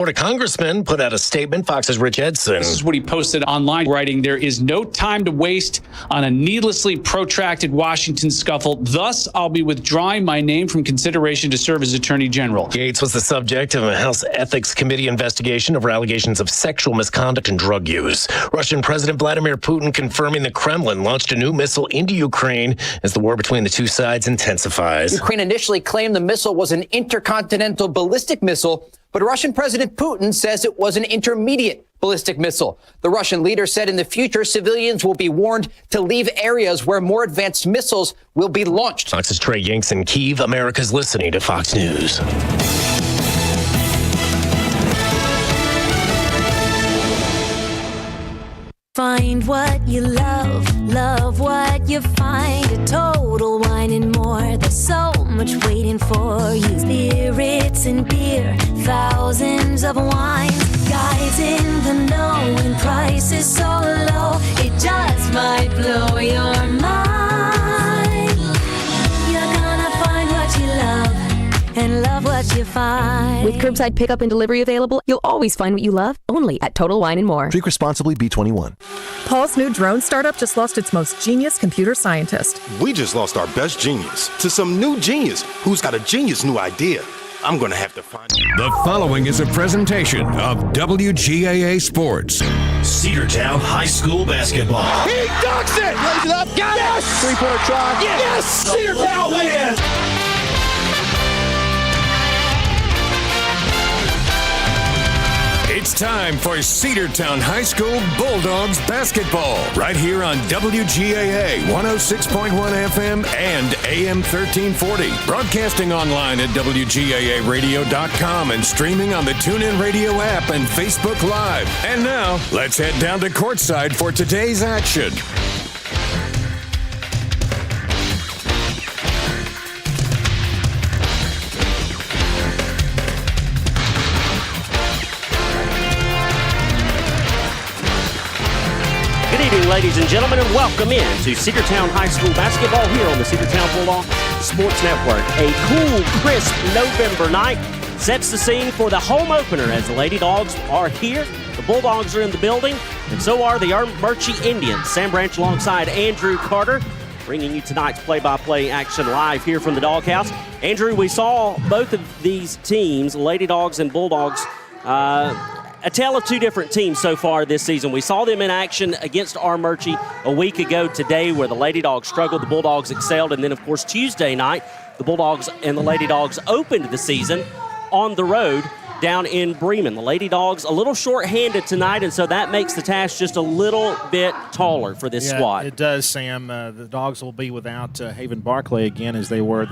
Florida congressman put out a statement. Fox's Rich Edson. This is what he posted online, writing, "There is no time to waste on a needlessly protracted Washington scuffle. Thus, I'll be withdrawing my name from consideration to serve as Attorney General." Gates was the subject of a House Ethics Committee investigation over allegations of sexual misconduct and drug use. Russian President Vladimir Putin confirming the Kremlin launched a new missile into Ukraine as the war between the two sides intensifies. Ukraine initially claimed the missile was an intercontinental ballistic missile, but Russian President Putin says it was an intermediate ballistic missile. The Russian leader said in the future, civilians will be warned to leave areas where more advanced missiles will be launched. Fox's Trey Yanks in Kyiv. America's listening to Fox News. Find what you love what you find. A Total Wine and More. There's so much waiting for you. Spirits and beer, thousands of wines. Guys in the know, and prices so low, it just might blow your mind. You're gonna find what you love and love what you find. With curbside pickup and delivery available, you'll always find what you love, only at Total Wine & More. Drink responsibly, B21. Paul's new drone startup just lost its most genius computer scientist. We just lost our best genius to some new genius who's got a genius new idea. I'm going to have to find... The following is a presentation of WGAA Sports. Cedartown High School basketball. He ducks it! Lays it up. Got it! Three-pointer try. Yes! Cedartown wins! It's time for Cedartown High School Bulldogs basketball. Right here on WGAA 106.1 FM and AM 1340. Broadcasting online at WGAAradio.com and streaming on the TuneIn Radio app and Facebook Live. And now, let's head down to courtside for today's action. Ladies and gentlemen, and welcome in to Cedartown High School basketball here on the Cedartown Bulldog Sports Network. A cool, crisp November night sets the scene for the home opener as the Lady Dogs are here. The Bulldogs are in the building, and so are the Armuchee Indians. Sam Branch alongside Andrew Carter, bringing you tonight's play-by-play action live here from the Doghouse. Andrew, we saw both of these teams, Lady Dogs and Bulldogs, a tale of two different teams so far this season. We saw them in action against Armuchee a week ago today where the Lady Dogs struggled, the Bulldogs excelled, and then, of course, Tuesday night, the Bulldogs and the Lady Dogs opened the season on the road down in Bremen. The Lady Dogs a little short-handed tonight, and so that makes the task just a little bit taller for this squad. It does, Sam. The Dogs will be without Haven Barclay again as they were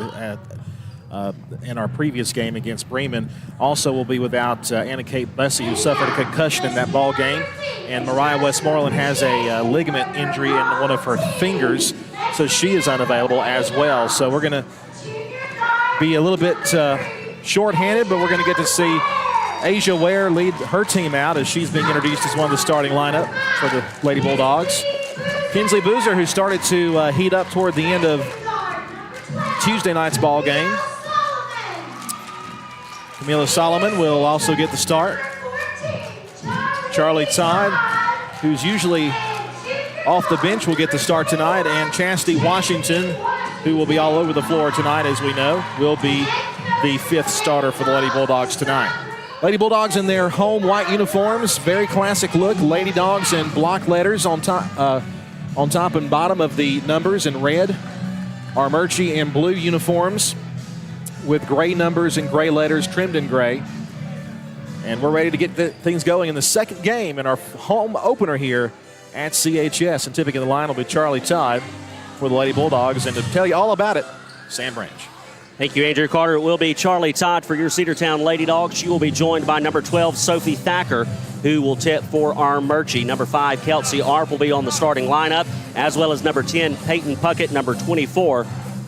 in our previous game against Bremen. Also will be without Anna Kate Bussey, who suffered a concussion in that ball game. And Mariah Westmoreland has a ligament injury in one of her fingers, so she is unavailable as well. So we're going to be a little bit short-handed, but we're going to get to see Asia Ware lead her team out as she's being introduced as one of the starting lineup for the Lady Bulldogs. Kinsley Boozer, who started to heat up toward the end of Tuesday night's ball game. Camila Solomon will also get the start. Charlie Todd, who's usually off the bench, will get the start tonight. And Chastity Washington, who will be all over the floor tonight, as we know, will be the fifth starter for the Lady Bulldogs tonight. Lady Bulldogs in their home white uniforms, very classic look. Lady Dogs in block letters on top and bottom of the numbers in red. Armuchee in blue uniforms with gray numbers and gray letters trimmed in gray. And we're ready to get things going in the second game in our home opener here at CHS. And tipping in the line will be Charlie Todd for the Lady Bulldogs. And to tell you all about it, Sam Branch. Thank you, Andrew Carter. It will be Charlie Todd for your Cedartown Lady Dogs. She will be joined by number 12, Sophie Thacker, who will tip for Armuchee. Number 5, Kelsey Arp will be on the starting lineup, as well as number 10, Peyton Puckett, number 24,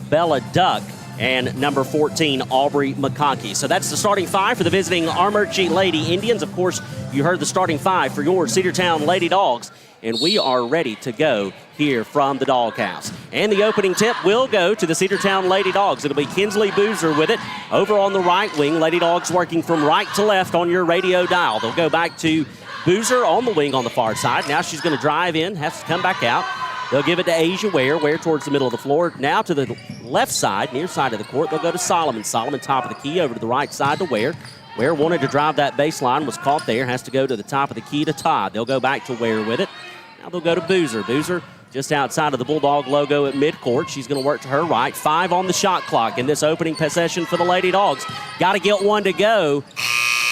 Bella Duck, and number 14, Aubrey McConkey. So that's the starting five for the visiting Armuchee Lady Indians. Of course, you heard the starting five for your Cedartown Lady Dogs. and we are ready to go here from the Doghouse. And the opening tip will go to the Cedartown Lady Dogs. It'll be Kinsley Boozer with it over on the right wing. Lady Dogs working from right to left on your radio dial. They'll go back to Boozer on the wing on the far side. Now she's going to drive in, has to come back out. They'll give it to Asia Ware towards the middle of the floor. Now to the left side, near side of the court, they'll go to Solomon. Solomon top of the key over to the right side to Ware. Ware wanted to drive that baseline, was caught there, has to go to the top of the key to Todd. They'll go back to Ware with it. Now they'll go to Boozer. Boozer just outside of the Bulldog logo at midcourt. She's going to work to her right. 5 on the shot clock in this opening possession for the Lady Dogs. Got to get one to go.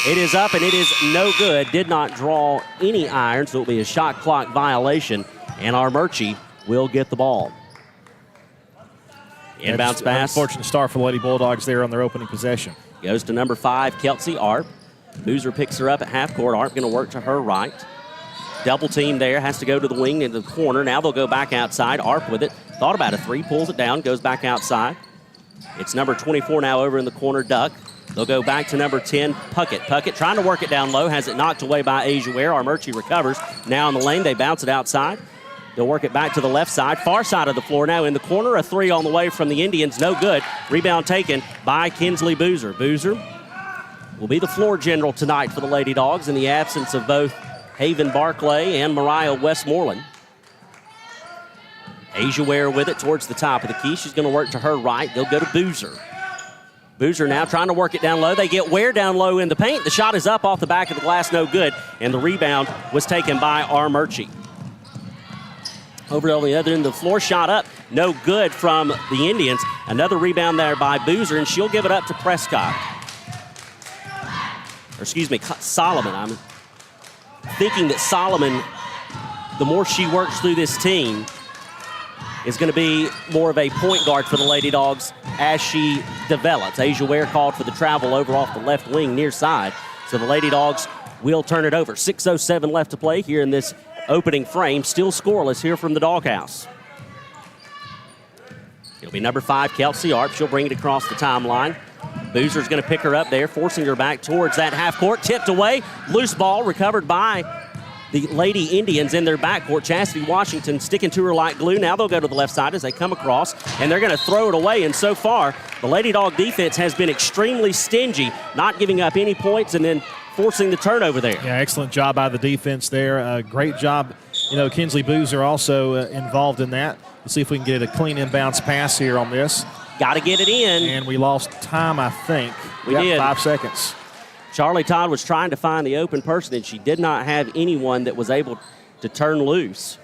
It is up and it is no good. Did not draw any iron, so it'll be a shot clock violation, and Armuchee will get the ball. Inbounds pass. Unfortunate start for the Lady Bulldogs there on their opening possession. Goes to number 5, Kelsey Arp. Boozer picks her up at half court. Arp going to work to her right. Double team there, has to go to the wing into the corner. Now they'll go back outside. Arp with it. Thought about a 3, pulls it down, goes back outside. It's number 24 now over in the corner, Duck. They'll go back to number 10, Puckett. Puckett trying to work it down low, has it knocked away by Asia Ware. Armuchee recovers. Now in the lane, they bounce it outside. They'll work it back to the left side, far side of the floor now in the corner. A 3 on the way from the Indians, no good. Rebound taken by Kinsley Boozer. Boozer will be the floor general tonight for the Lady Dogs in the absence of both Haven Barclay and Mariah Westmoreland. Asia Ware with it towards the top of the key. She's going to work to her right. They'll go to Boozer. Boozer now trying to work it down low. They get Ware down low in the paint. The shot is up off the back of the glass, no good. And the rebound was taken by Armuchee. Over on the other end of the floor, shot up, no good from the Indians. Another rebound there by Boozer, and she'll give it up to Prescott. Or excuse me, Solomon. I'm thinking that Solomon, the more she works through this team, is going to be more of a point guard for the Lady Dogs as she develops. Asia Ware called for the travel over off the left wing near side. So the Lady Dogs will turn it over. 6:07 left to play here in this opening frame. Still scoreless here from the Doghouse. It'll be number 5, Kelsey Arp. She'll bring it across the timeline. Boozer's going to pick her up there, forcing her back towards that half court. Tipped away. Loose ball recovered by the Lady Indians in their backcourt. Chastity Washington sticking to her like glue. Now they'll go to the left side as they come across, and they're going to throw it away. And so far, the Lady Dog defense has been extremely stingy, not giving up any points and then forcing the turnover there. Yeah, excellent job by the defense there. Great job. Kinsley Boozer also involved in that. Let's see if we can get a clean inbounds pass here on this. Got to get it in. And we lost time, I think. We did. 5 seconds. Charlie Todd was trying to find the open person, and she did not have anyone that was able to turn loose.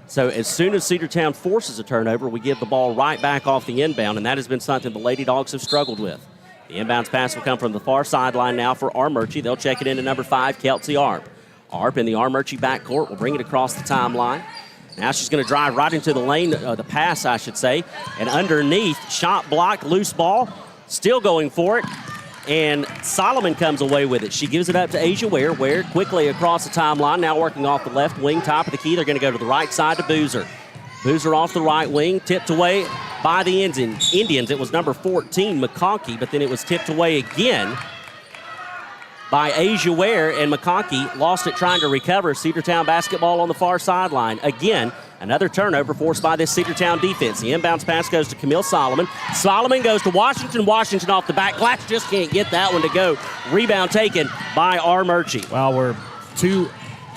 So as soon as Cedartown forces a turnover, we give the ball right back off the inbound, and that has been something the Lady Dogs have struggled with. The inbounds pass will come from the far sideline now for Armuchee. They'll check it into number 5, Kelsey Arp. Arp in the Armuchee backcourt will bring it across the timeline. Now she's going to drive right into the lane, the pass, I should say. And underneath, shot blocked, loose ball, still going for it. And Solomon comes away with it. She gives it up to Asia Ware. Ware quickly across the timeline, now working off the left wing, top of the key. They're going to go to the right side to Boozer. Boozer off the right wing, tipped away by the Indians. It was number 14, McConkey, but then it was tipped away again by Asia Ware, and McConkey lost it trying to recover. Cedartown basketball on the far sideline. Again, another turnover forced by this Cedartown defense. The inbounds pass goes to Camille Solomon. Solomon goes to Washington. Washington off the back glass, just can't get that one to go. Rebound taken by Armuchee. Well, we're two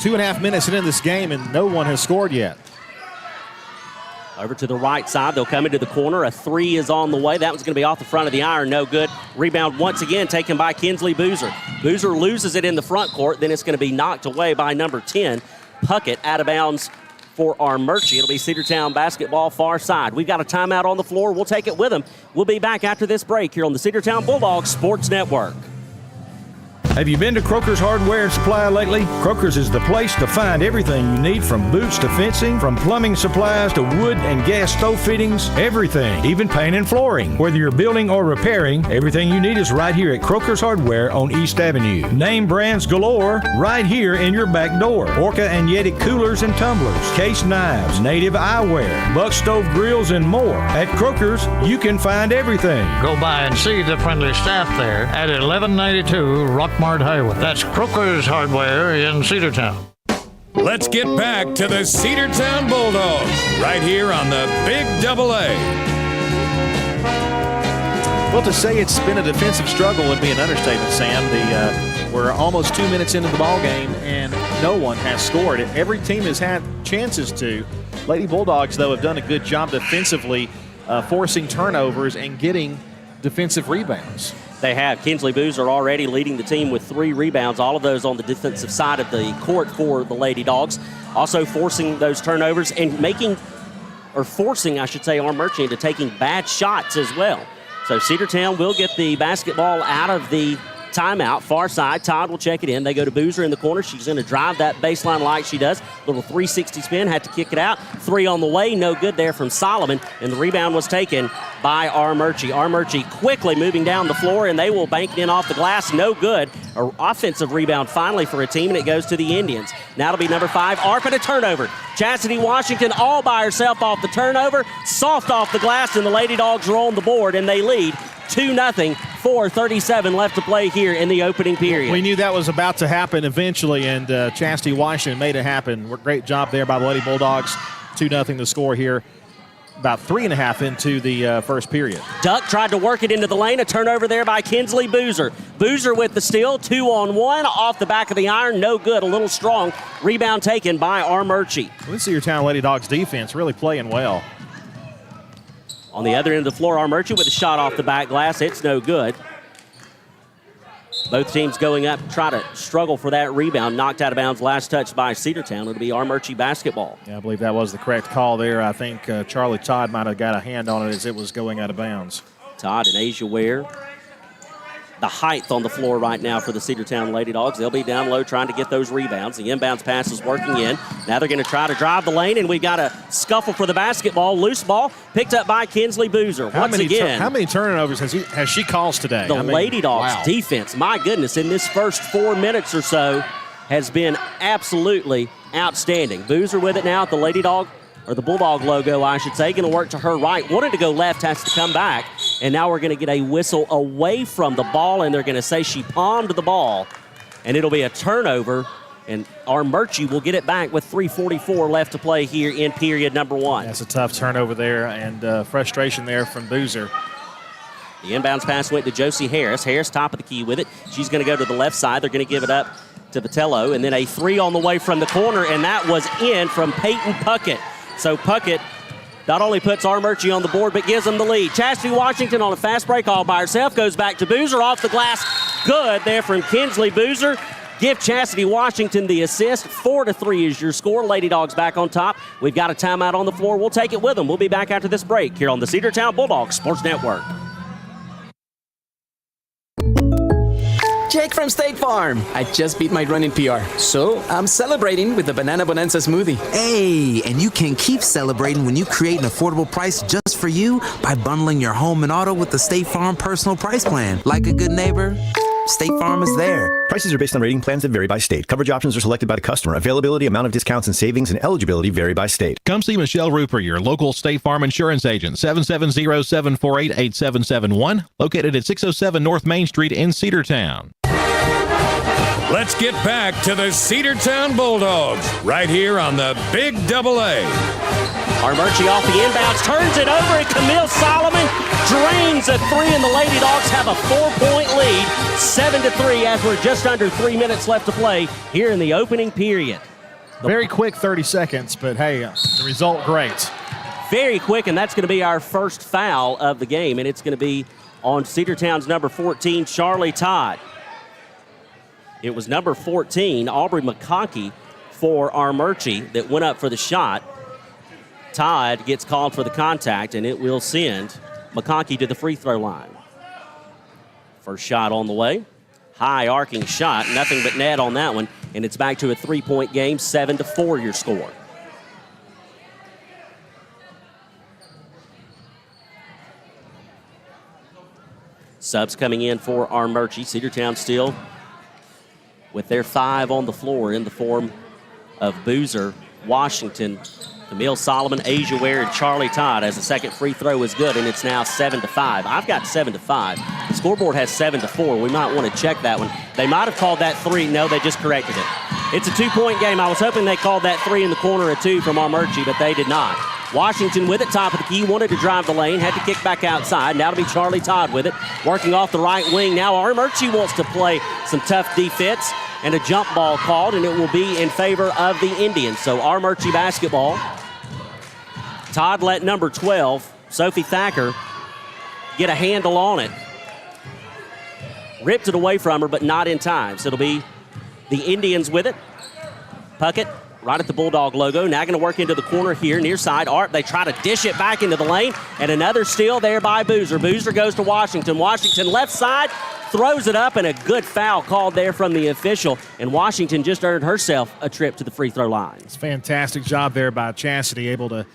and a half minutes into this game, and no one has scored yet. Over to the right side, they'll come into the corner. A 3 is on the way. That one's going to be off the front of the iron, no good. Rebound once again taken by Kinsley Boozer. Boozer loses it in the front court, then it's going to be knocked away by number 10, Puckett, out of bounds for Armuchee. It'll be Cedartown basketball far side. We've got a timeout on the floor. We'll take it with them. We'll be back after this break here on the Cedartown Bulldogs Sports Network. Have you been to Croker's Hardware and Supply lately? Croker's is the place to find everything you need, from boots to fencing, from plumbing supplies to wood and gas stove fittings, everything, even paint and flooring. Whether you're building or repairing, everything you need is right here at Croker's Hardware on East Avenue. Name brands galore right here in your back door. Orca and Yeti coolers and tumblers, case knives, native eyewear, buck stove grills, and more. At Croker's, you can find everything. Go by and see the friendly staff there at 1192 Rockmart Highway. That's Croker's Hardware in Cedartown. Let's get back to the Cedartown Bulldogs right here on the Big Double A. Well, to say it's been a defensive struggle would be an understatement, Sam. We're almost 2 minutes into the ball game, and no one has scored. Every team has had chances to. Lady Bulldogs, though, have done a good job defensively, forcing turnovers and getting defensive rebounds. They have. Kinsley Boozer already leading the team with 3 rebounds, all of those on the defensive side of the court for the Lady Dogs. Also forcing those turnovers and forcing, I should say, Armuchee into taking bad shots as well. So Cedartown will get the basketball out of the timeout, far side. Todd will check it in. They go to Boozer in the corner. She's going to drive that baseline like she does. Little 360 spin, had to kick it out. 3 on the way, no good there from Solomon. And the rebound was taken by Armuchee. Armuchee quickly moving down the floor, and they will bank it in off the glass. No good. An offensive rebound finally for a team, and it goes to the Indians. Now it'll be number 5, Arp, and a turnover. Chastity Washington all by herself off the turnover. Soft off the glass, and the Lady Dogs are on the board, and they lead 2-0, 4:37 left to play here in the opening period. We knew that was about to happen eventually, and Chastity Washington made it happen. Great job there by the Lady Bulldogs. 2-0 the score here, about 3.5 into the first period. Duck tried to work it into the lane. A turnover there by Kinsley Boozer. Boozer with the steal, 2-on-1, off the back of the iron, no good, a little strong. Rebound taken by Armuchee. We see your town Lady Dogs defense really playing well. On the other end of the floor, Armuchee with a shot off the back glass. It's no good. Both teams going up, try to struggle for that rebound. Knocked out of bounds, last touch by Cedartown. It'll be Armuchee basketball. Yeah, I believe that was the correct call there. I think Charlie Todd might have got a hand on it as it was going out of bounds. Todd and Asia Ware. The height on the floor right now for the Cedartown Lady Dogs. They'll be down low trying to get those rebounds. The inbounds pass is working in. Now they're going to try to drive the lane, and we've got a scuffle for the basketball. Loose ball picked up by Kinsley Boozer. How many turnovers has she caused today? The Lady Dogs defense, my goodness, in this first 4 minutes or so has been absolutely outstanding. Boozer with it now at the Lady Dog, or the Bulldog logo, I should say. Going to work to her right. Wanted to go left, has to come back. And now we're going to get a whistle away from the ball, and they're going to say she palmed the ball. And it'll be a turnover, and Armuchee will get it back with 3:44 left to play here in period number 1. That's a tough turnover there, and frustration there from Boozer. The inbounds pass went to Josie Harris. Harris top of the key with it. She's going to go to the left side. They're going to give it up to Vitello, and then a 3 on the way from the corner, and that was in from Peyton Puckett. So Puckett not only puts Armuchee on the board, but gives them the lead. Chastity Washington on a fast break all by herself. Goes back to Boozer off the glass. Good there from Kinsley Boozer. Give Chastity Washington the assist. 4-3 is your score. Lady Dogs back on top. We've got a timeout on the floor. We'll take it with them. We'll be back after this break here on the Cedartown Bulldogs Sports Network. Jake from State Farm. I just beat my running PR, so I'm celebrating with the Banana Bonanza smoothie. Hey, and you can keep celebrating when you create an affordable price just for you by bundling your home and auto with the State Farm Personal Price Plan. Like a good neighbor, State Farm is there. Prices are based on rating plans that vary by state. Coverage options are selected by the customer. Availability, amount of discounts and savings, and eligibility vary by state. Come see Michelle Rupert, your local State Farm insurance agent. 770-748-8771. Located at 607 North Main Street in Cedartown. Let's get back to the Cedartown Bulldogs right here on the Big Double A. Armuchee off the inbounds, turns it over, and Camille Solomon drains a 3, and the Lady Dogs have a 4-point lead, 7-3, as we're just under 3 minutes left to play here in the opening period. Very quick 30 seconds, but hey, the result great. Very quick, and that's going to be our first foul of the game, and it's going to be on Cedartown's number 14, Charlie Todd. It was number 14, Aubrey McConkey, for Armuchee that went up for the shot. Todd gets called for the contact, and it will send McConkey to the free throw line. First shot on the way. High arcing shot, nothing but net on that one, and it's back to a 3-point game, 7-4 your score. Subs coming in for Armuchee. Cedartown still with their 5 on the floor in the form of Boozer, Washington, Camille Solomon, Asia Ware, and Charlie Todd, as the second free throw is good, and it's now 7-5. I've got 7-5. The scoreboard has 7-4. We might want to check that one. They might have called that 3. No, they just corrected it. It's a 2-point game. I was hoping they called that 3 in the corner, a 2 from Armuchee, but they did not. Washington with it, top of the key, wanted to drive the lane, had to kick back outside. Now to be Charlie Todd with it, working off the right wing. Now Armuchee wants to play some tough defense, and a jump ball called, and it will be in favor of the Indians. So Armuchee basketball. Todd let number 12, Sophie Thacker, get a handle on it. Ripped it away from her, but not in time. So it'll be the Indians with it. Puckett right at the Bulldog logo. Now going to work into the corner here, near side. Arp, they try to dish it back into the lane. And another steal there by Boozer. Boozer goes to Washington. Washington left side, throws it up, and a good foul called there from the official. And Washington just earned herself a trip to the free throw line. It's a fantastic job there by Chastity, able to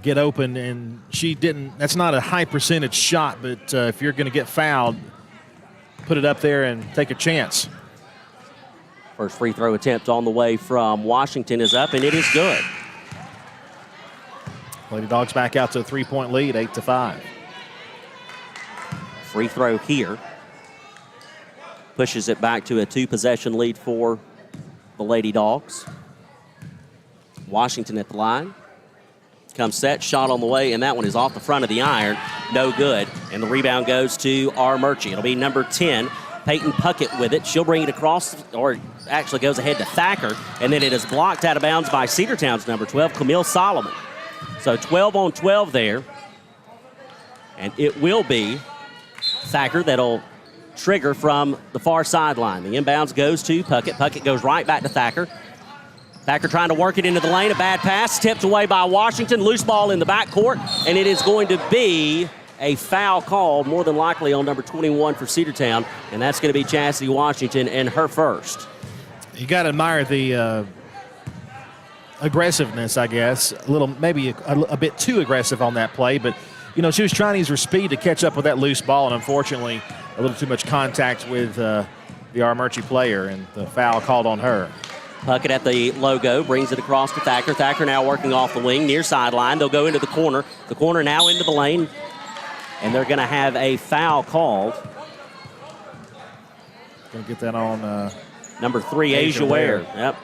get open. And she didn't, that's not a high percentage shot, but if you're going to get fouled, put it up there and take a chance. First free throw attempt on the way from Washington is up, and it is good. Lady Dogs back out to a 3-point lead, 8-5. Free throw here. Pushes it back to a 2-possession lead for the Lady Dogs. Washington at the line. Comes set, shot on the way, and that one is off the front of the iron. No good. And the rebound goes to Armuchee. It'll be number 10. Peyton Puckett with it. She'll bring it across, or actually goes ahead to Thacker, and then it is blocked out of bounds by Cedartown's number 12, Camille Solomon. So 12 on 12 there. And it will be Thacker that'll trigger from the far sideline. The inbounds goes to Puckett. Puckett goes right back to Thacker. Thacker trying to work it into the lane. A bad pass, tipped away by Washington. Loose ball in the backcourt, and it is going to be a foul called, more than likely on number 21 for Cedartown, and that's going to be Chastity Washington and her first. You got to admire the aggressiveness, I guess. A little, maybe a bit too aggressive on that play, but you know, she was trying to use her speed to catch up with that loose ball, and unfortunately, a little too much contact with the Armuchee player, and the foul called on her. Puckett at the logo, brings it across to Thacker. Thacker now working off the wing, near sideline. They'll go into the corner. The corner now into the lane. And they're going to have a foul called. Going to get that on number 3, Asia Ware. Yep.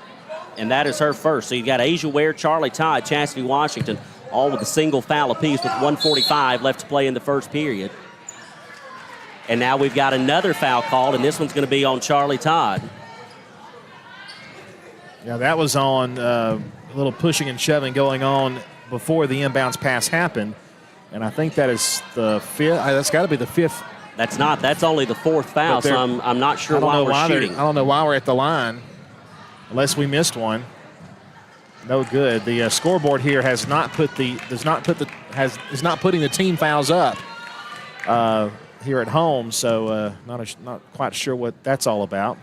And that is her first. So you got Asia Ware, Charlie Todd, Chastity Washington, all with a single foul apiece with 1:45 left to play in the first period. And now we've got another foul called, and this one's going to be on Charlie Todd. Yeah, that was on a little pushing and shoving going on before the inbounds pass happened. And I think that is the 5th. That's got to be the 5th. That's not. That's only the 4th foul, so I'm not sure why we're shooting. I don't know why we're at the line, unless we missed one. No good. The scoreboard here is not putting the team fouls up here at home, so not quite sure what that's all about.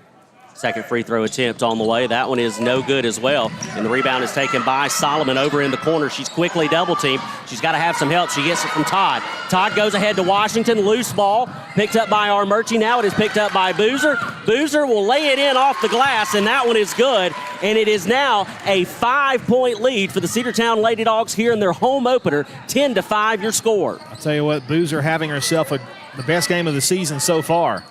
Second free throw attempt on the way. That one is no good as well. And the rebound is taken by Solomon over in the corner. She's quickly double-teamed. She's got to have some help. She gets it from Todd. Todd goes ahead to Washington. Loose ball picked up by Armuchee. Now it is picked up by Boozer. Boozer will lay it in off the glass, and that one is good. And it is now a 5-point lead for the Cedartown Lady Dogs here in their home opener. 10-5 your score. I'll tell you what, Boozer having herself the best game of the season so far.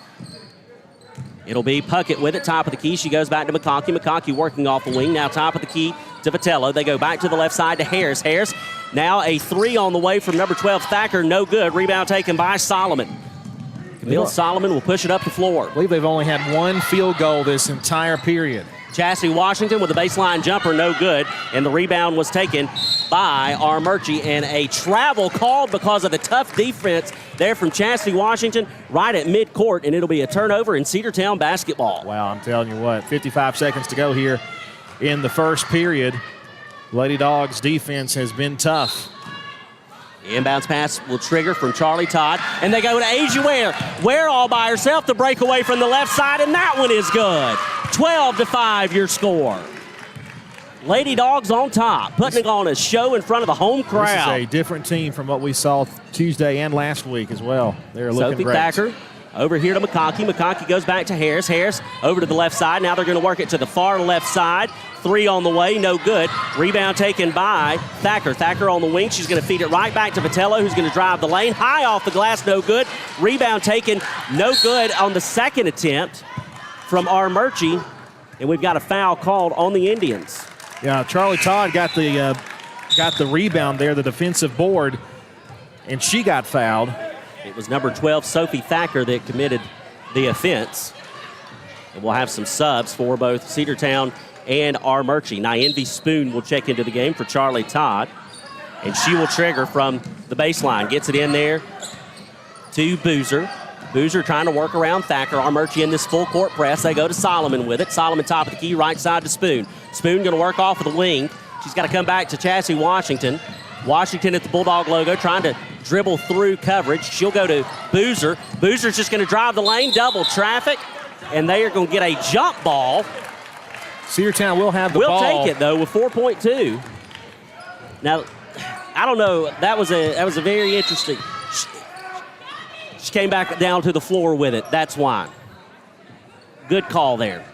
It'll be Puckett with it, top of the key. She goes back to McConkey. McConkey working off the wing. Now top of the key to Vitello. They go back to the left side to Harris. Harris now a 3 on the way from number 12, Thacker. No good. Rebound taken by Solomon. Camille Solomon will push it up the floor. I believe they've only had one field goal this entire period. Chastity Washington with a baseline jumper, no good. And the rebound was taken by Armuchee. And a travel called because of the tough defense there from Chastity Washington right at midcourt. And it'll be a turnover in Cedartown basketball. Wow, I'm telling you what, 55 seconds to go here in the first period. Lady Dogs defense has been tough. The inbounds pass will trigger from Charlie Todd. And they go to Asia Ware. Ware all by herself to break away from the left side. And that one is good. 12-5 your score. Lady Dogs on top, putting on a show in front of the home crowd. This is a different team from what we saw Tuesday and last week as well. They're looking Sophie great. Thacker over here to McConkey. McConkey goes back to Harris. Harris over to the left side. Now they're going to work it to the far left side. 3 on the way, no good. Rebound taken by Thacker. Thacker on the wing. She's going to feed it right back to Vitello, who's going to drive the lane. High off the glass, no good. Rebound taken, no good on the second attempt from Armuchee. and we've got a foul called on the Indians. Yeah, Charlie Todd got the rebound there, the defensive board, and she got fouled. It was number 12, Sophie Thacker, that committed the offense. And we'll have some subs for both Cedartown and Armuchee. Nyenvi Spoon will check into the game for Charlie Todd, and she will trigger from the baseline. Gets it in there to Boozer. Boozer trying to work around Thacker. Armuchee in this full court press. They go to Solomon with it. Solomon top of the key, right side to Spoon. Spoon going to work off of the wing. She's got to come back to Chassie Washington. Washington at the Bulldog logo trying to dribble through coverage. She'll go to Boozer. Boozer's just going to drive the lane, double traffic, and they are going to get a jump ball. Cedartown will have the ball. We'll take it, though, with 4.2. Now, I don't know. That was a very interesting. She came back down to the floor with it. That's why. Good call there.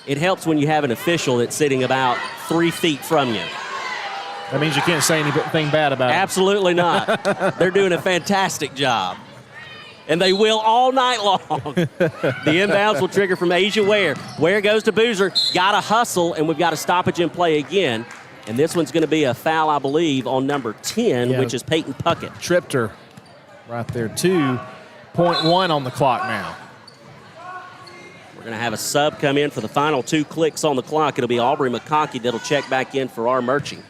It helps when you have an official that's sitting about 3 feet from you. That means you can't say anything bad about it. Absolutely not. They're doing a fantastic job. And they will all night long. The inbounds will trigger from Asia Ware. Ware goes to Boozer. Got to hustle, and we've got a stoppage in play again. And this one's going to be a foul, I believe, on number 10, which is Peyton Puckett. Tripped her right there. 2.1 on the clock now. We're going to have a sub come in for the final 2 clicks on the clock. It'll be Aubrey McConkey that'll check back in for Armuchee.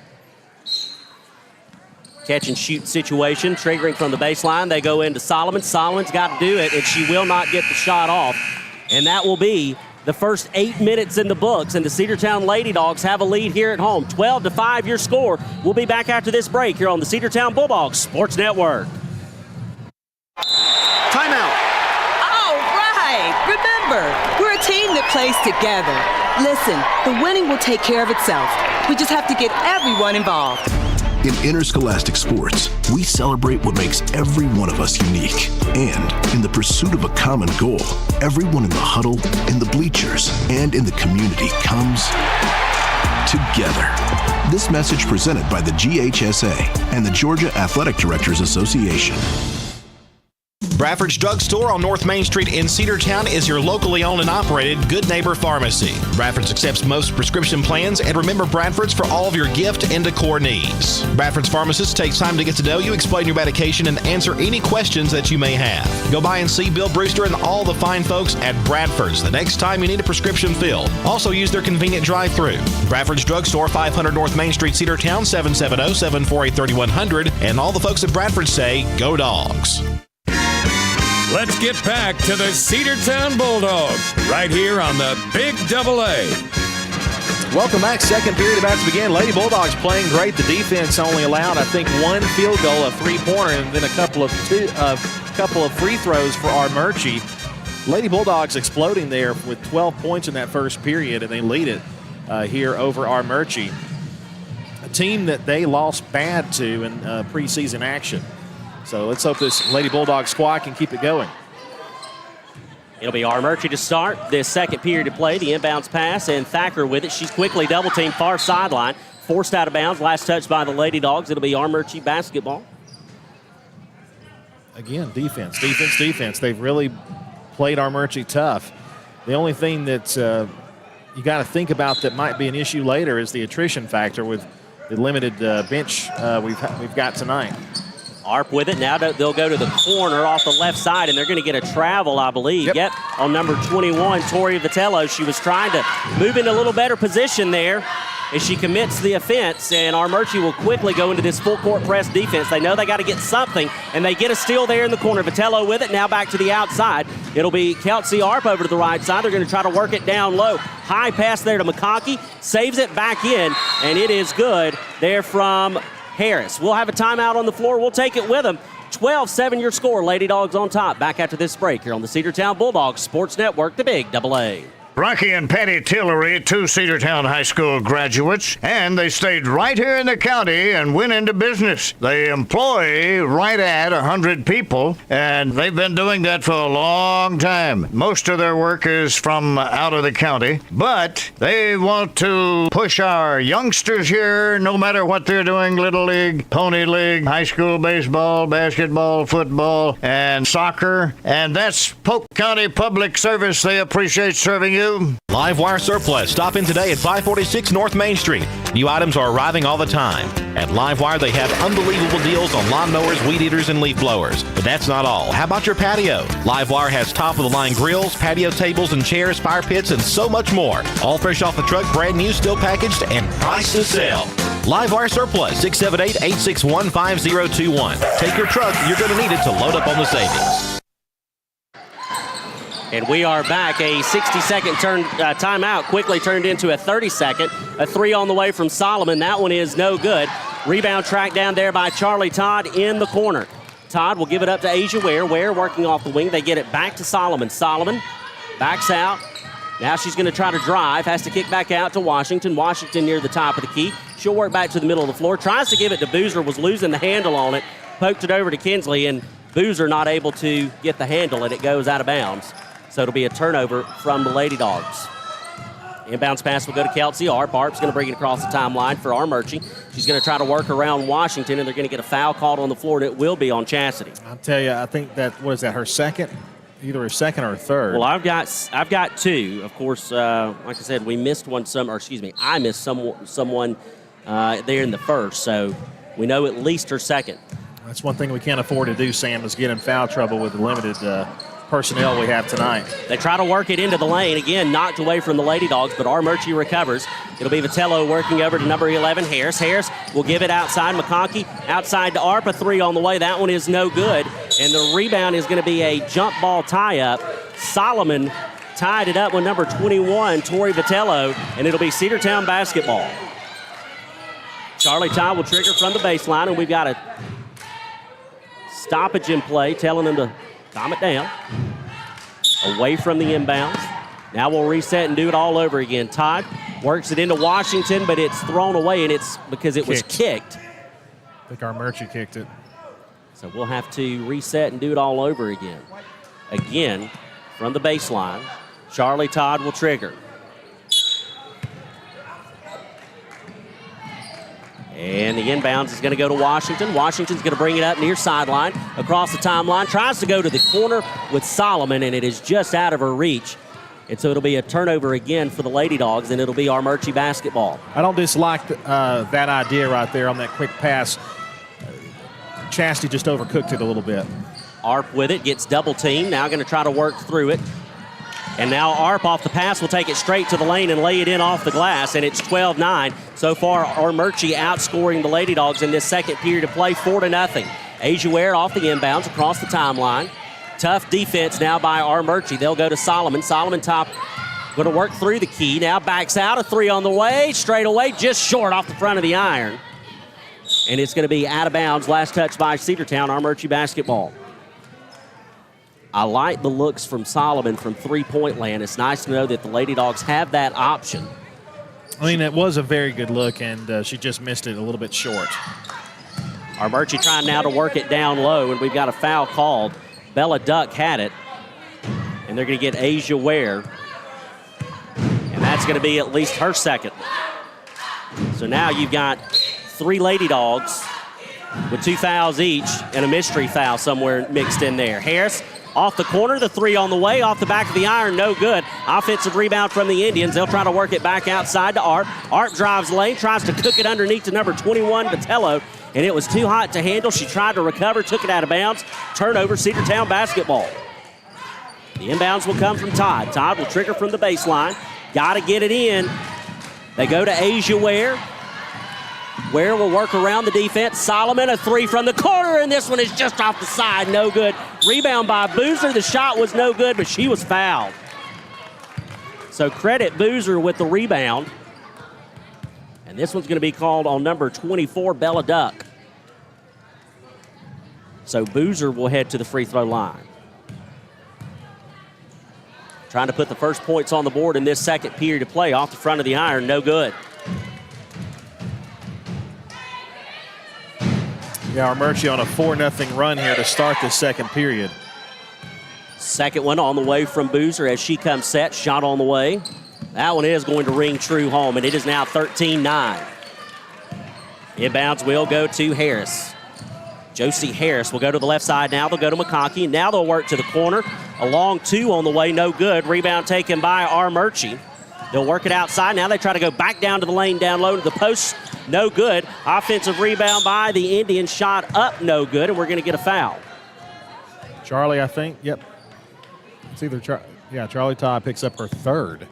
Catch and shoot situation, triggering from the baseline. They go into Solomon. Solomon's got to do it, and she will not get the shot off. And that will be the first 8 minutes in the books, and the Cedartown Lady Dogs have a lead here at home. 12-5 your score. We'll be back after this break here on the Cedartown Bulldogs Sports Network. Timeout. All right. Remember, we're a team that plays together. Listen, the winning will take care of itself. We just have to get everyone involved. In interscholastic sports, we celebrate what makes every one of us unique. And in the pursuit of a common goal, everyone in the huddle, in the bleachers, and in the community comes together. This message presented by the GHSA and the Georgia Athletic Directors Association. Bradford's Drug Store on North Main Street in Cedartown is your locally owned and operated Good Neighbor Pharmacy. Bradford's accepts most prescription plans, and remember Bradford's for all of your gift and decor needs. Bradford's pharmacist takes time to get to know you, explain your medication, and answer any questions that you may have. Go by and see Bill Brewster and all the fine folks at Bradford's the next time you need a prescription filled. Also use their convenient drive-thru. Bradford's Drug Store, 500 North Main Street, Cedartown, 770-748-3100. And all the folks at Bradford say, go Dogs. Let's get back to the Cedartown Bulldogs right here on the Big Double A. Welcome back. Second period about to begin. Lady Bulldogs playing great. The defense only allowed, I think, 1 field goal, a 3-pointer, and then a couple of free throws for Armuchee. Lady Bulldogs exploding there with 12 points in that first period, and they lead it here over Armuchee, a team that they lost bad to in preseason action. So let's hope this Lady Bulldog squad can keep it going. It'll be Armuchee to start this second period of play. The inbounds pass, and Thacker with it. She's quickly double-teamed far sideline. Forced out of bounds. Last touch by the Lady Dogs. It'll be Armuchee basketball. Again, defense. They've really played Armuchee tough. The only thing that you got to think about that might be an issue later is the attrition factor with the limited bench we've got tonight. Arp with it. Now they'll go to the corner off the left side, and they're going to get a travel, I believe. Yep, on number 21, Tori Vitello. She was trying to move into a little better position there as she commits the offense, and Armuchee will quickly go into this full-court press defense. They know they got to get something, and they get a steal there in the corner. Vitello with it. Now back to the outside. It'll be Kelsey Arp over to the right side. They're going to try to work it down low. High pass there to McConkey. Saves it back in, and it is good there from Harris. We'll have a timeout on the floor. We'll take it with them. 12-7 your score. Lady Dogs on top. Back after this break here on the Cedartown Bulldogs Sports Network, the Big Double A. Rocky and Patty Tillery, 2 Cedartown High School graduates, and they stayed right here in the county and went into business. They employ right at 100 people, and they've been doing that for a long time. Most of their work is from out of the county, but they want to push our youngsters here, no matter what they're doing, Little League, Pony League, high school baseball, basketball, football, and soccer, and that's Polk County Public Service. They appreciate serving you. you. Livewire Surplus. Stop in today at 546 North Main Street. New items are arriving all the time. At Livewire, they have unbelievable deals on lawnmowers, weed eaters, and leaf blowers. But that's not all. How about your patio? Livewire has top-of-the-line grills, patio tables and chairs, fire pits, and so much more. All fresh off the truck, brand new, still packaged, and price to sell. Livewire Surplus, 678-861-5021. Take your truck. You're going to need it to load up on the savings. And we are back. A 60-second timeout quickly turned into a 30-second. A three on the way from Solomon. That one is no good. Rebound tracked down there by Charlie Todd in the corner. Todd will give it up to Asia Ware. Ware working off the wing. They get it back to Solomon. Solomon backs out. Now she's going to try to drive. Has to kick back out to Washington. Washington near the top of the key. She'll work back to the middle of the floor. Tries to give it to Boozer. Was losing the handle on it. Poked it over to Kinsley. And Boozer not able to get the handle. And it goes out of bounds. So it'll be a turnover from the Lady Dogs. Inbounds pass will go to Kelsey Arp. Arp's going to bring it across the timeline for Armuchee. She's going to try to work around Washington, and they're going to get a foul called on the floor, and it will be on Chastity. I'll tell you, I think that, what is that, her second? Either her second or third. Well, I've got two. Of course, like I said, we missed one. I missed someone there in the first, so we know at least her second. That's one thing we can't afford to do, Sam, is get in foul trouble with the limited personnel we have tonight. They try to work it into the lane. Again, knocked away from the Lady Dogs, but Armuchee recovers. It'll be Vitello working over to number 11, Harris. Harris will give it outside. McConkey outside to Arp. A three on the way. That one is no good. And the rebound is going to be a jump ball tie-up. Solomon tied it up with number 21, Tori Vitello, and it'll be Cedartown basketball. Charlie Todd will trigger from the baseline, and we've got a stoppage in play, telling them to calm it down. Away from the inbounds. Now we'll reset and do it all over again. Todd works it into Washington, but it's thrown away, and it's because it was kicked. I think Armuchee kicked it. So we'll have to reset and do it all over again. Again, from the baseline, Charlie Todd will trigger. And the inbounds is going to go to Washington. Washington's going to bring it up near sideline, across the timeline. Tries to go to the corner with Solomon, and it is just out of her reach. And so it'll be a turnover again for the Lady Dogs, and it'll be Armuchee basketball. I don't dislike that idea right there on that quick pass. Chastity just overcooked it a little bit. Arp with it, gets double teamed. Now going to try to work through it. And now Arp off the pass will take it straight to the lane and lay it in off the glass, and it's 12-9. So far, Armuchee outscoring the Lady Dogs in this second period of play, 4-0. Asia Ware off the inbounds across the timeline. Tough defense now by Armuchee. They'll go to Solomon. Solomon top going to work through the key. Now backs out, a three on the way, straight away, just short off the front of the iron. And it's going to be out of bounds. Last touch by Cedartown, Armuchee basketball. I like the looks from Solomon from three-point land. It's nice to know that the Lady Dogs have that option. I mean, it was a very good look, and she just missed it a little bit short. Armuchee trying now to work it down low, and we've got a foul called. Bella Duck had it, and they're going to get Asia Ware. And that's going to be at least her second. So now you've got three Lady Dogs with 2 fouls each and a mystery foul somewhere mixed in there. Harris off the corner, the three on the way, off the back of the iron, no good. Offensive rebound from the Indians. They'll try to work it back outside to Arp. Arp drives lane, tries to cook it underneath to number 21, Vitello, and it was too hot to handle. She tried to recover, took it out of bounds. Turnover, Cedartown basketball. The inbounds will come from Todd. Todd will trigger from the baseline. Got to get it in. They go to Asia Ware. Ware will work around the defense. Solomon, a three from the corner, and this one is just off the side, no good. Rebound by Boozer. The shot was no good, but she was fouled. So credit Boozer with the rebound. And this one's going to be called on number 24, Bella Duck. So Boozer will head to the free throw line. Trying to put the first points on the board in this second period of play. Off the front of the iron, no good. Yeah, Armuchee on a 4-0 run here to start the second period. Second one on the way from Boozer as she comes set. Shot on the way. That one is going to ring true home, and it is now 13-9. Inbounds will go to Harris. Josie Harris will go to the left side now. They'll go to McConkey. Now they'll work to the corner. A long two on the way, no good. Rebound taken by Armuchee. They'll work it outside. Now they try to go back down to the lane, down low to the post. No good. Offensive rebound by the Indians. Shot up, no good, and we're going to get a foul. Charlie, I think. Yep. It's either Charlie Todd picks up her third.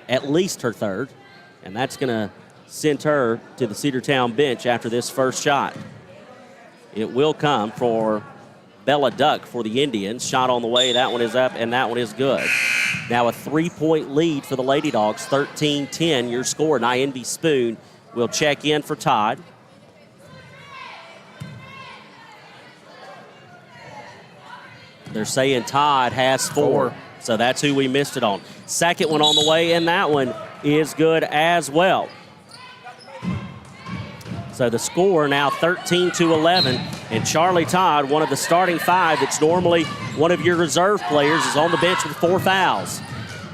At least her third. And that's going to send her to the Cedartown bench after this first shot. It will come for Bella Duck for the Indians. Shot on the way. That one is up, and that one is good. Now a 3-point lead for the Lady Dogs, 13-10. Your score. Nyenvi Spoon will check in for Todd. They're saying Todd has four. So that's who we missed it on. Second one on the way, and that one is good as well. So the score now 13-11, and Charlie Todd, one of the starting five that's normally one of your reserve players, is on the bench with 4 fouls.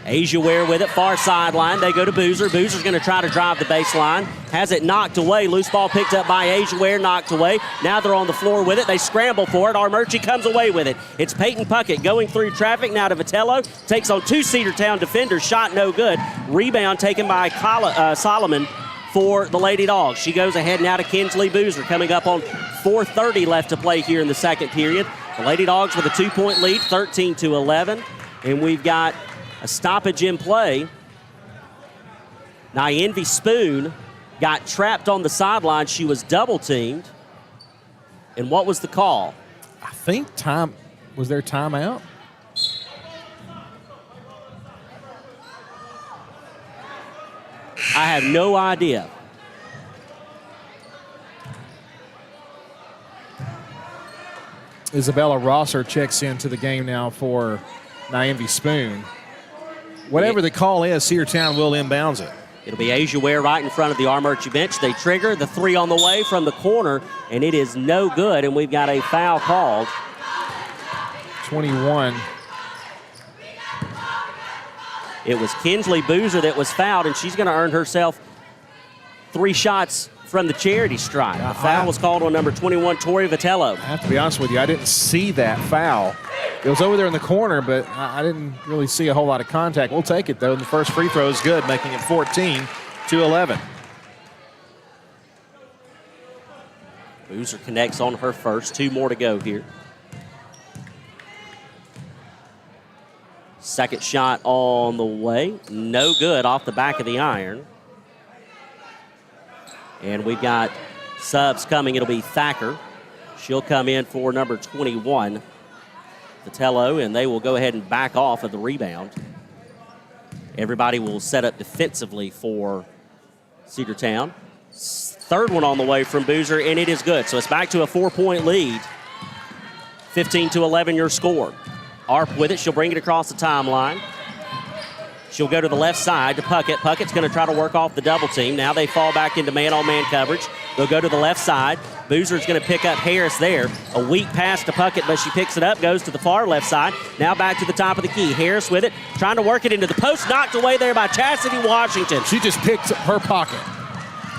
Asia Ware with it, far sideline. They go to Boozer. Boozer's going to try to drive the baseline. Has it knocked away. Loose ball picked up by Asia Ware, knocked away. Now they're on the floor with it. They scramble for it. Armuchee comes away with it. It's Peyton Puckett going through traffic now to Vitello. Takes on 2 Cedartown defenders. Shot no good. Rebound taken by Solomon for the Lady Dogs. She goes ahead now to Kinsley Boozer, coming up on 4:30 left to play here in the second period. The Lady Dogs with a 2-point lead, 13-11. And we've got a stoppage in play. Nyenvi Spoon got trapped on the sideline. She was double teamed. And what was the call? I think was there timeout? I have no idea. Isabella Rosser checks into the game now for Nyenvi Spoon. Whatever the call is, Cedartown will inbounds it. It'll be Asia Ware right in front of the Armuchee bench. They trigger the 3 on the way from the corner, and it is no good, and we've got a foul called. 21. It was Kinsley Boozer that was fouled, and she's going to earn herself 3 shots from the charity stripe. The foul was called on number 21, Tori Vitello. I have to be honest with you, I didn't see that foul. It was over there in the corner, but I didn't really see a whole lot of contact. We'll take it, though. And the first free throw is good, making it 14-11. Boozer connects on her first. 2 more to go here. Second shot on the way. No good off the back of the iron. And we've got subs coming. It'll be Thacker. She'll come in for number 21, Vitello, and they will go ahead and back off of the rebound. Everybody will set up defensively for Cedartown. Third one on the way from Boozer, and it is good. So it's back to a 4-point lead. 15-11 your score. Arp with it. She'll bring it across the timeline. She'll go to the left side to Puckett. Puckett's going to try to work off the double team. Now they fall back into man-on-man coverage. They'll go to the left side. Boozer's going to pick up Harris there. A weak pass to Puckett, but she picks it up, goes to the far left side. Now back to the top of the key. Harris with it, trying to work it into the post. Knocked away there by Chastity Washington. She just picked her pocket.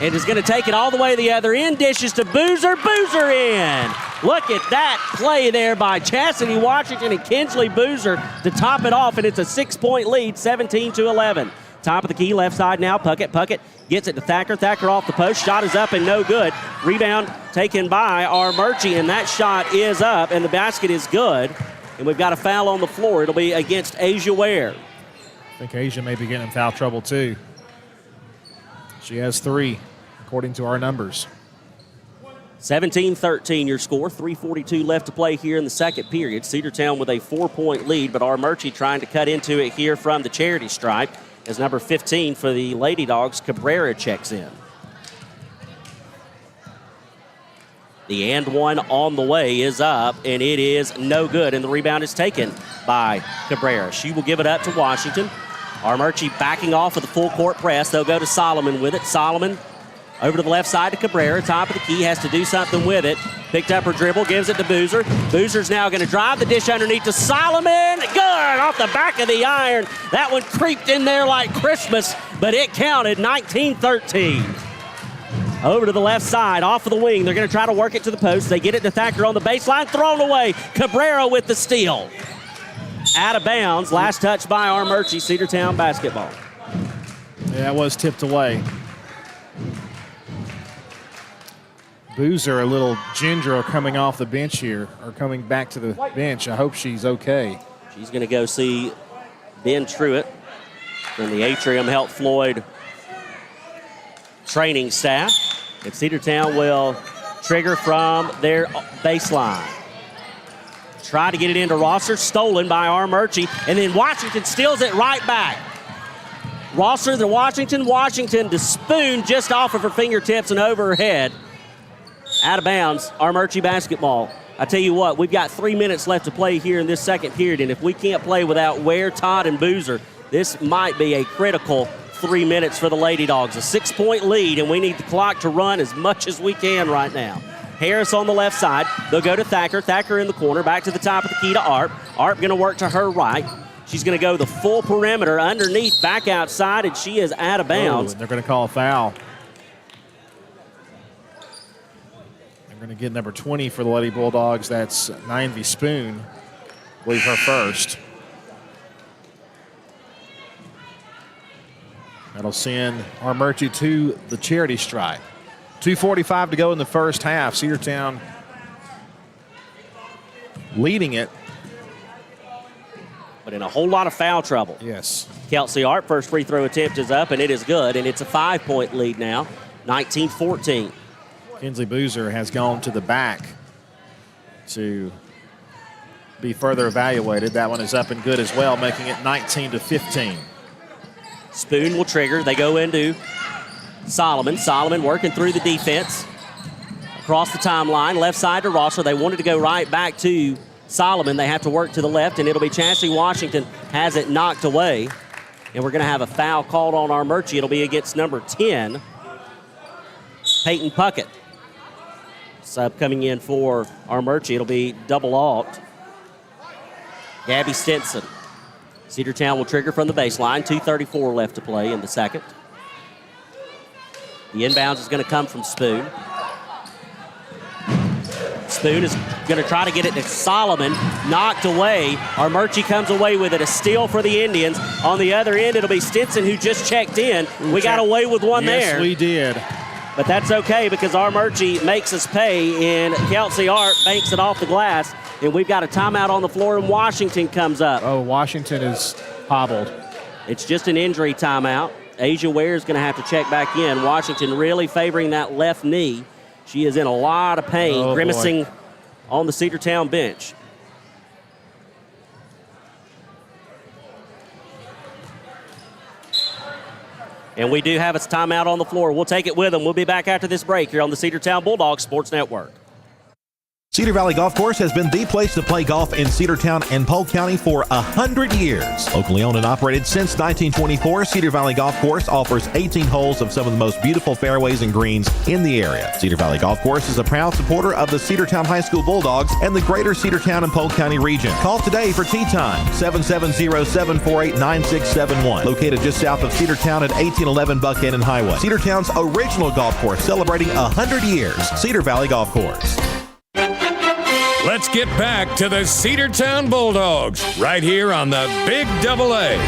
And is going to take it all the way to the other end. Dishes to Boozer. Boozer in. Look at that play there by Chastity Washington and Kinsley Boozer to top it off, and it's a 6-point lead, 17-11. Top of the key, left side now. Puckett. Puckett gets it to Thacker. Thacker off the post. Shot is up and no good. Rebound taken by Armuchee, and that shot is up, and the basket is good. And we've got a foul on the floor. It'll be against Asia Ware. I think Asia may be getting in foul trouble, too. She has 3, according to our numbers. 17-13 your score. 3:42 left to play here in the second period. Cedartown with a 4-point lead, but Armuchee trying to cut into it here from the charity stripe as number 15 for the Lady Dogs, Cabrera, checks in. The and one on the way is up, and it is no good, and the rebound is taken by Cabrera. She will give it up to Washington. Armuchee backing off with a full court press. They'll go to Solomon with it. Solomon over to the left side to Cabrera. Top of the key, has to do something with it. Picked up her dribble, gives it to Boozer. Boozer's now going to drive the dish underneath to Solomon. Good off the back of the iron. That one creeped in there like Christmas, but it counted. 19-13. Over to the left side, off of the wing. They're going to try to work it to the post. They get it to Thacker on the baseline. Thrown away. Cabrera with the steal. out of bounds. Last touch by Armuchee, Cedartown basketball. Yeah, it was tipped away. Boozer, a little ginger, coming off the bench here, or coming back to the bench. I hope she's okay. She's going to go see Ben Truitt from the Atrium Health Floyd training staff. And Cedartown will trigger from their baseline. Try to get it into Rosser, stolen by Armuchee, and then Washington steals it right back. Rosser to Washington to Spoon just off of her fingertips and over her head. Out of bounds, Armuchee basketball. I tell you what, we've got 3 minutes left to play here in this second period, and if we can't play without Ware, Todd, and Boozer, this might be a critical 3 minutes for the Lady Dogs. A 6-point lead, and we need the clock to run as much as we can right now. Harris on the left side. They'll go to Thacker. Thacker in the corner, back to the top of the key to Arp. Arp going to work to her right. She's going to go the full perimeter underneath, back outside, and she is out of bounds. They're going to call a foul. They're going to get number 20 for the Lady Bulldogs. That's Nineveh Spoon. I believe her first. That'll send Armuchee to the charity stripe. 2:45 to go in the first half. Cedartown leading it. But in a whole lot of foul trouble. Yes. Kelsey Arp, first free throw attempt is up, and it is good, and it's a 5-point lead now, 19-14. Kinsley Boozer has gone to the back to be further evaluated. That one is up and good as well, making it 19-15. Spoon will trigger. They go into Solomon. Solomon working through the defense. Across the timeline, left side to Rosser. They wanted to go right back to Solomon. They have to work to the left, and it'll be Chastity Washington has it knocked away. And we're going to have a foul called on Armuchee. It'll be against number 10, Peyton Puckett. Sub coming in for Armuchee. It'll be double alt. Gabby Stinson. Cedartown will trigger from the baseline. 2:34 left to play in the second. The inbounds is going to come from Spoon. Spoon is going to try to get it to Solomon. Knocked away. Armuchee comes away with it. A steal for the Indians. On the other end, it'll be Stinson who just checked in. We got away with one there. Yes, we did. But that's okay because Armuchee makes us pay, and Kelsey Art banks it off the glass. And we've got a timeout on the floor, and Washington comes up. Oh, Washington is hobbled. It's just an injury timeout. Asia Ware is going to have to check back in. Washington really favoring that left knee. She is in a lot of pain, grimacing on the Cedartown bench. And we do have a timeout on the floor. We'll take it with them. We'll be back after this break here on the Cedartown Bulldogs Sports Network. Cedar Valley Golf Course has been the place to play golf in Cedartown and Polk County for 100 years. Locally owned and operated since 1924, Cedar Valley Golf Course offers 18 holes of some of the most beautiful fairways and greens in the area. Cedar Valley Golf Course is a proud supporter of the Cedartown High School Bulldogs and the greater Cedartown and Polk County region. Call today for tee time, 770-748-9671. Located just south of Cedartown at 1811 Buckhannon Highway. Cedartown's original golf course celebrating 100 years. Cedar Valley Golf Course. Let's get back to the Cedartown Bulldogs right here on the Big Double A.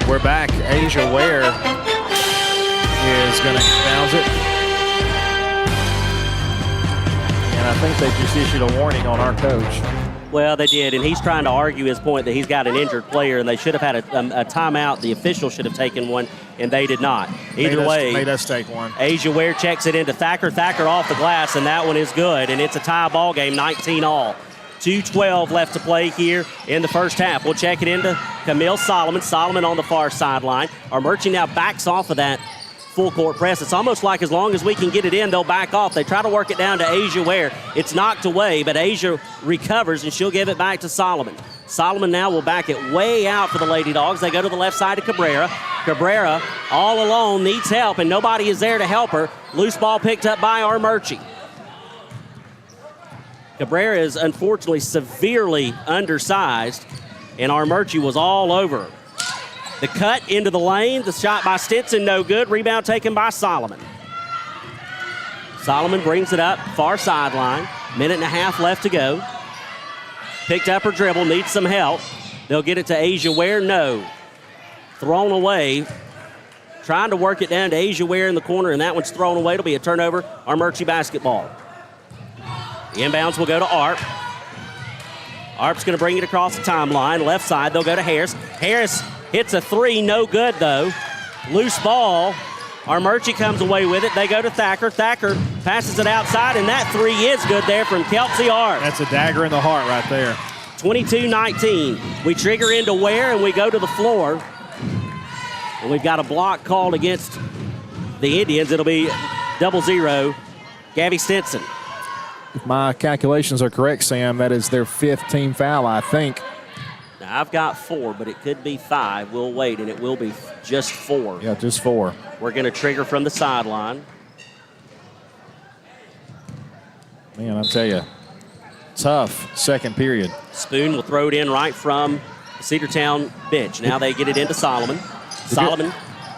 We're back. Asia Ware is going to bounce it. And I think they just issued a warning on our coach. Well, they did, and he's trying to argue his point that he's got an injured player, and they should have had a timeout. The official should have taken one, and they did not. Either way, made us take one. Asia Ware checks it into Thacker. Thacker off the glass, and that one is good, and it's a tie ball game, 19-all. 2:12 left to play here in the first half. We'll check it into Camille Solomon. Solomon on the far sideline. Armuchee now backs off of that full court press. It's almost like as long as we can get it in, they'll back off. They try to work it down to Asia Ware. It's knocked away, but Asia recovers, and she'll give it back to Solomon. Solomon now will back it way out for the Lady Dogs. They go to the left side to Cabrera. Cabrera, all alone, needs help, and nobody is there to help her. Loose ball picked up by Armuchee. Cabrera is unfortunately severely undersized, and Armuchee was all over her. The cut into the lane, the shot by Stinson, no good. Rebound taken by Solomon. Solomon brings it up, far sideline. Minute and a half left to go. Picked up her dribble, needs some help. They'll get it to Asia Ware. No. Thrown away. Trying to work it down to Asia Ware in the corner, and that one's thrown away. It'll be a turnover. Armuchee basketball. The inbounds will go to Arp. Arp's going to bring it across the timeline. Left side, they'll go to Harris. Harris hits a three. No good, though. Loose ball. Armuchee comes away with it. They go to Thacker. Thacker passes it outside, and that three is good there from Kelsey Arp. That's a dagger in the heart right there. 22-19. We trigger into Ware, and we go to the floor. And we've got a block called against the Indians. It'll be 0-0. Gabby Stinson. If my calculations are correct, Sam, that is their 5th team foul, I think. Now, I've got 4, but it could be 5. We'll wait, and it will be just 4. Yeah, just 4. We're going to trigger from the sideline. Man, I'll tell you, tough second period. Spoon will throw it in right from the Cedartown bench. Now they get it into Solomon. Solomon.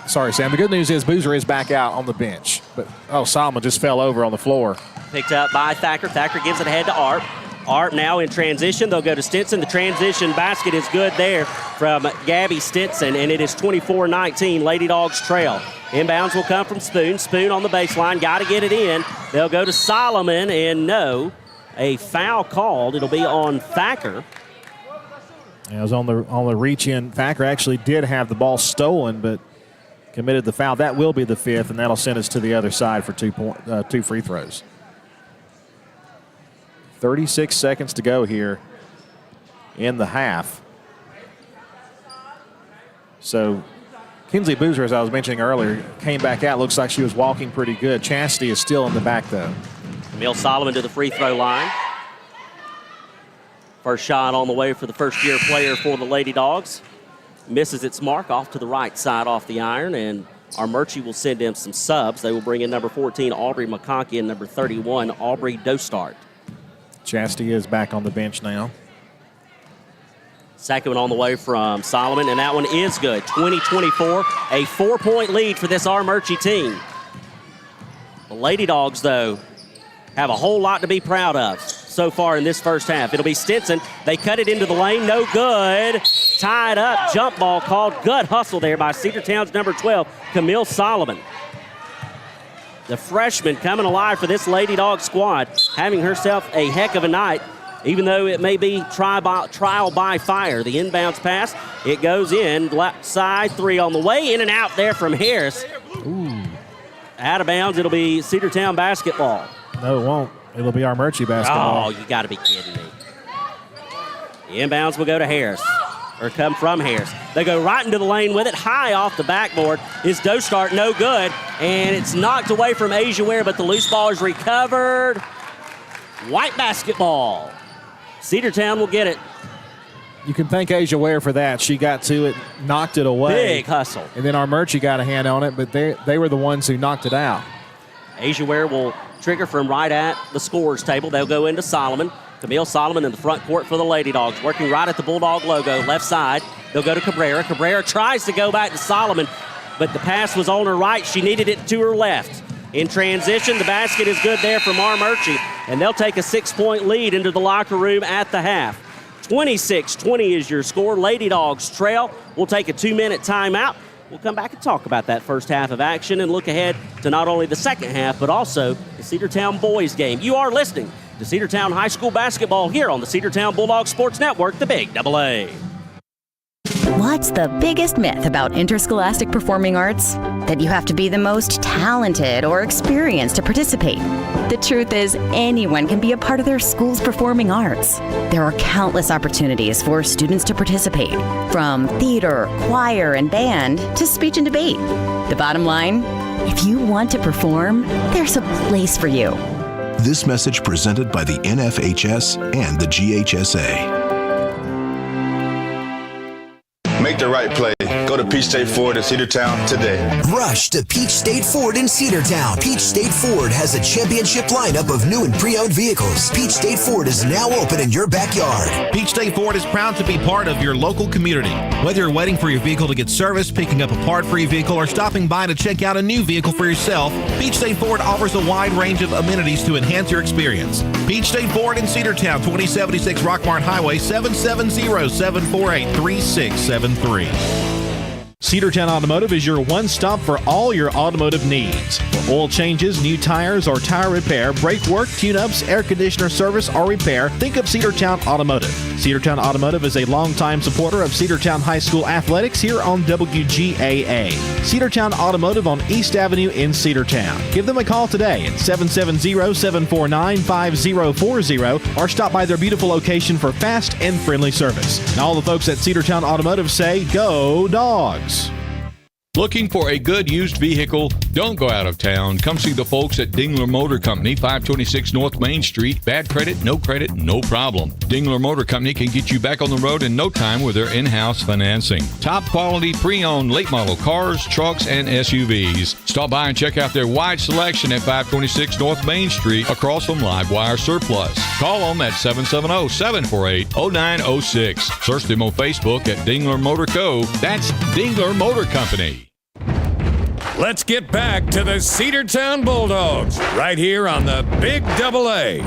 Sorry, Sam. The good news is Boozer is back out on the bench. But, Solomon just fell over on the floor. Picked up by Thacker. Thacker gives it ahead to Arp. Arp now in transition. They'll go to Stinson. The transition basket is good there from Gabby Stinson, and it is 24-19. Lady Dogs trail. Inbounds will come from Spoon. Spoon on the baseline. Got to get it in. They'll go to Solomon, and no, a foul called. It'll be on Thacker. It was on the reach in. Thacker actually did have the ball stolen, but committed the foul. That will be the 5th, and that'll send us to the other side for 2 free throws. 36 seconds to go here in the half. So Kinsley Boozer, as I was mentioning earlier, came back out. Looks like she was walking pretty good. Chastity is still in the back, though. Camille Solomon to the free throw line. First shot on the way for the first-year player for the Lady Dogs. Misses its mark off to the right side off the iron, and Armuchee will send in some subs. They will bring in number 14, Aubrey McConkey, and number 31, Aubrey Dostart. Chastity is back on the bench now. Second one on the way from Solomon, and that one is good. 20-24, a 4-point lead for this Armuchee team. The Lady Dogs, though, have a whole lot to be proud of so far in this first half. It'll be Stinson. They cut it into the lane. No good. Tied up. Jump ball called. Good hustle there by Cedartown's number 12, Camille Solomon. The freshman coming alive for this Lady Dog squad, having herself a heck of a night, even though it may be trial by fire. The inbounds pass, it goes in, left side, 3 on the way, in and out there from Harris. Ooh. Out of bounds, it'll be Cedartown basketball. No, it won't. It'll be Armuchee basketball. Oh, you got to be kidding me. The inbounds will go to Harris, or come from Harris. They go right into the lane with it, high off the backboard. Is Dostart no good, and it's knocked away from Asia Ware, but the loose ball is recovered. White basketball. Cedartown will get it. You can thank Asia Ware for that. She got to it, knocked it away. Big hustle. And then Armuchee got a hand on it, but they were the ones who knocked it out. Asia Ware will trigger from right at the scorer's table. They'll go into Solomon. Camille Solomon in the front court for the Lady Dogs, working right at the Bulldog logo, left side. They'll go to Cabrera. Cabrera tries to go back to Solomon, but the pass was on her right. She needed it to her left. In transition, the basket is good there from Armuchee, and they'll take a 6-point lead into the locker room at the half. 26-20 is your score. Lady Dogs trail. We'll take a 2-minute timeout. We'll come back and talk about that first half of action and look ahead to not only the second half, but also the Cedartown boys game. You are listening to Cedartown High School basketball here on the Cedartown Bulldogs Sports Network, the Big AA. What's the biggest myth about interscholastic performing arts? That you have to be the most talented or experienced to participate. The truth is, anyone can be a part of their school's performing arts. There are countless opportunities for students to participate, from theater, choir, and band to speech and debate. The bottom line, if you want to perform, there's a place for you. This message presented by the NFHS and the GHSA. Make the right play. Go to Peach State Ford in Cedartown today. Rush to Peach State Ford in Cedartown. Peach State Ford has a championship lineup of new and pre-owned vehicles. Peach State Ford is now open in your backyard. Peach State Ford is proud to be part of your local community. Whether you're waiting for your vehicle to get serviced, picking up a part for your vehicle, or stopping by to check out a new vehicle for yourself, Peach State Ford offers a wide range of amenities to enhance your experience. Peach State Ford in Cedartown, 2076 Rockmart Highway, 770-748-3673. Cedartown Automotive is your one-stop for all your automotive needs. For oil changes, new tires, or tire repair, brake work, tune-ups, air conditioner service, or repair, think of Cedartown Automotive. Cedartown Automotive is a longtime supporter of Cedartown High School athletics here on WGAA. Cedartown Automotive on East Avenue in Cedartown. Give them a call today at 770-749-5040 or stop by their beautiful location for fast and friendly service. And all the folks at Cedartown Automotive say, go Dawgs! Looking for a good used vehicle? Don't go out of town. Come see the folks at Dingler Motor Company, 526 North Main Street. Bad credit, no problem. Dingler Motor Company can get you back on the road in no time with their in-house financing. Top quality pre-owned late model cars, trucks, and SUVs. Stop by and check out their wide selection at 526 North Main Street across from Livewire Surplus. Call them at 770-748-0906. Search them on Facebook at Dingler Motor Co. That's Dingler Motor Company. Let's get back to the Cedartown Bulldogs right here on the Big Double A.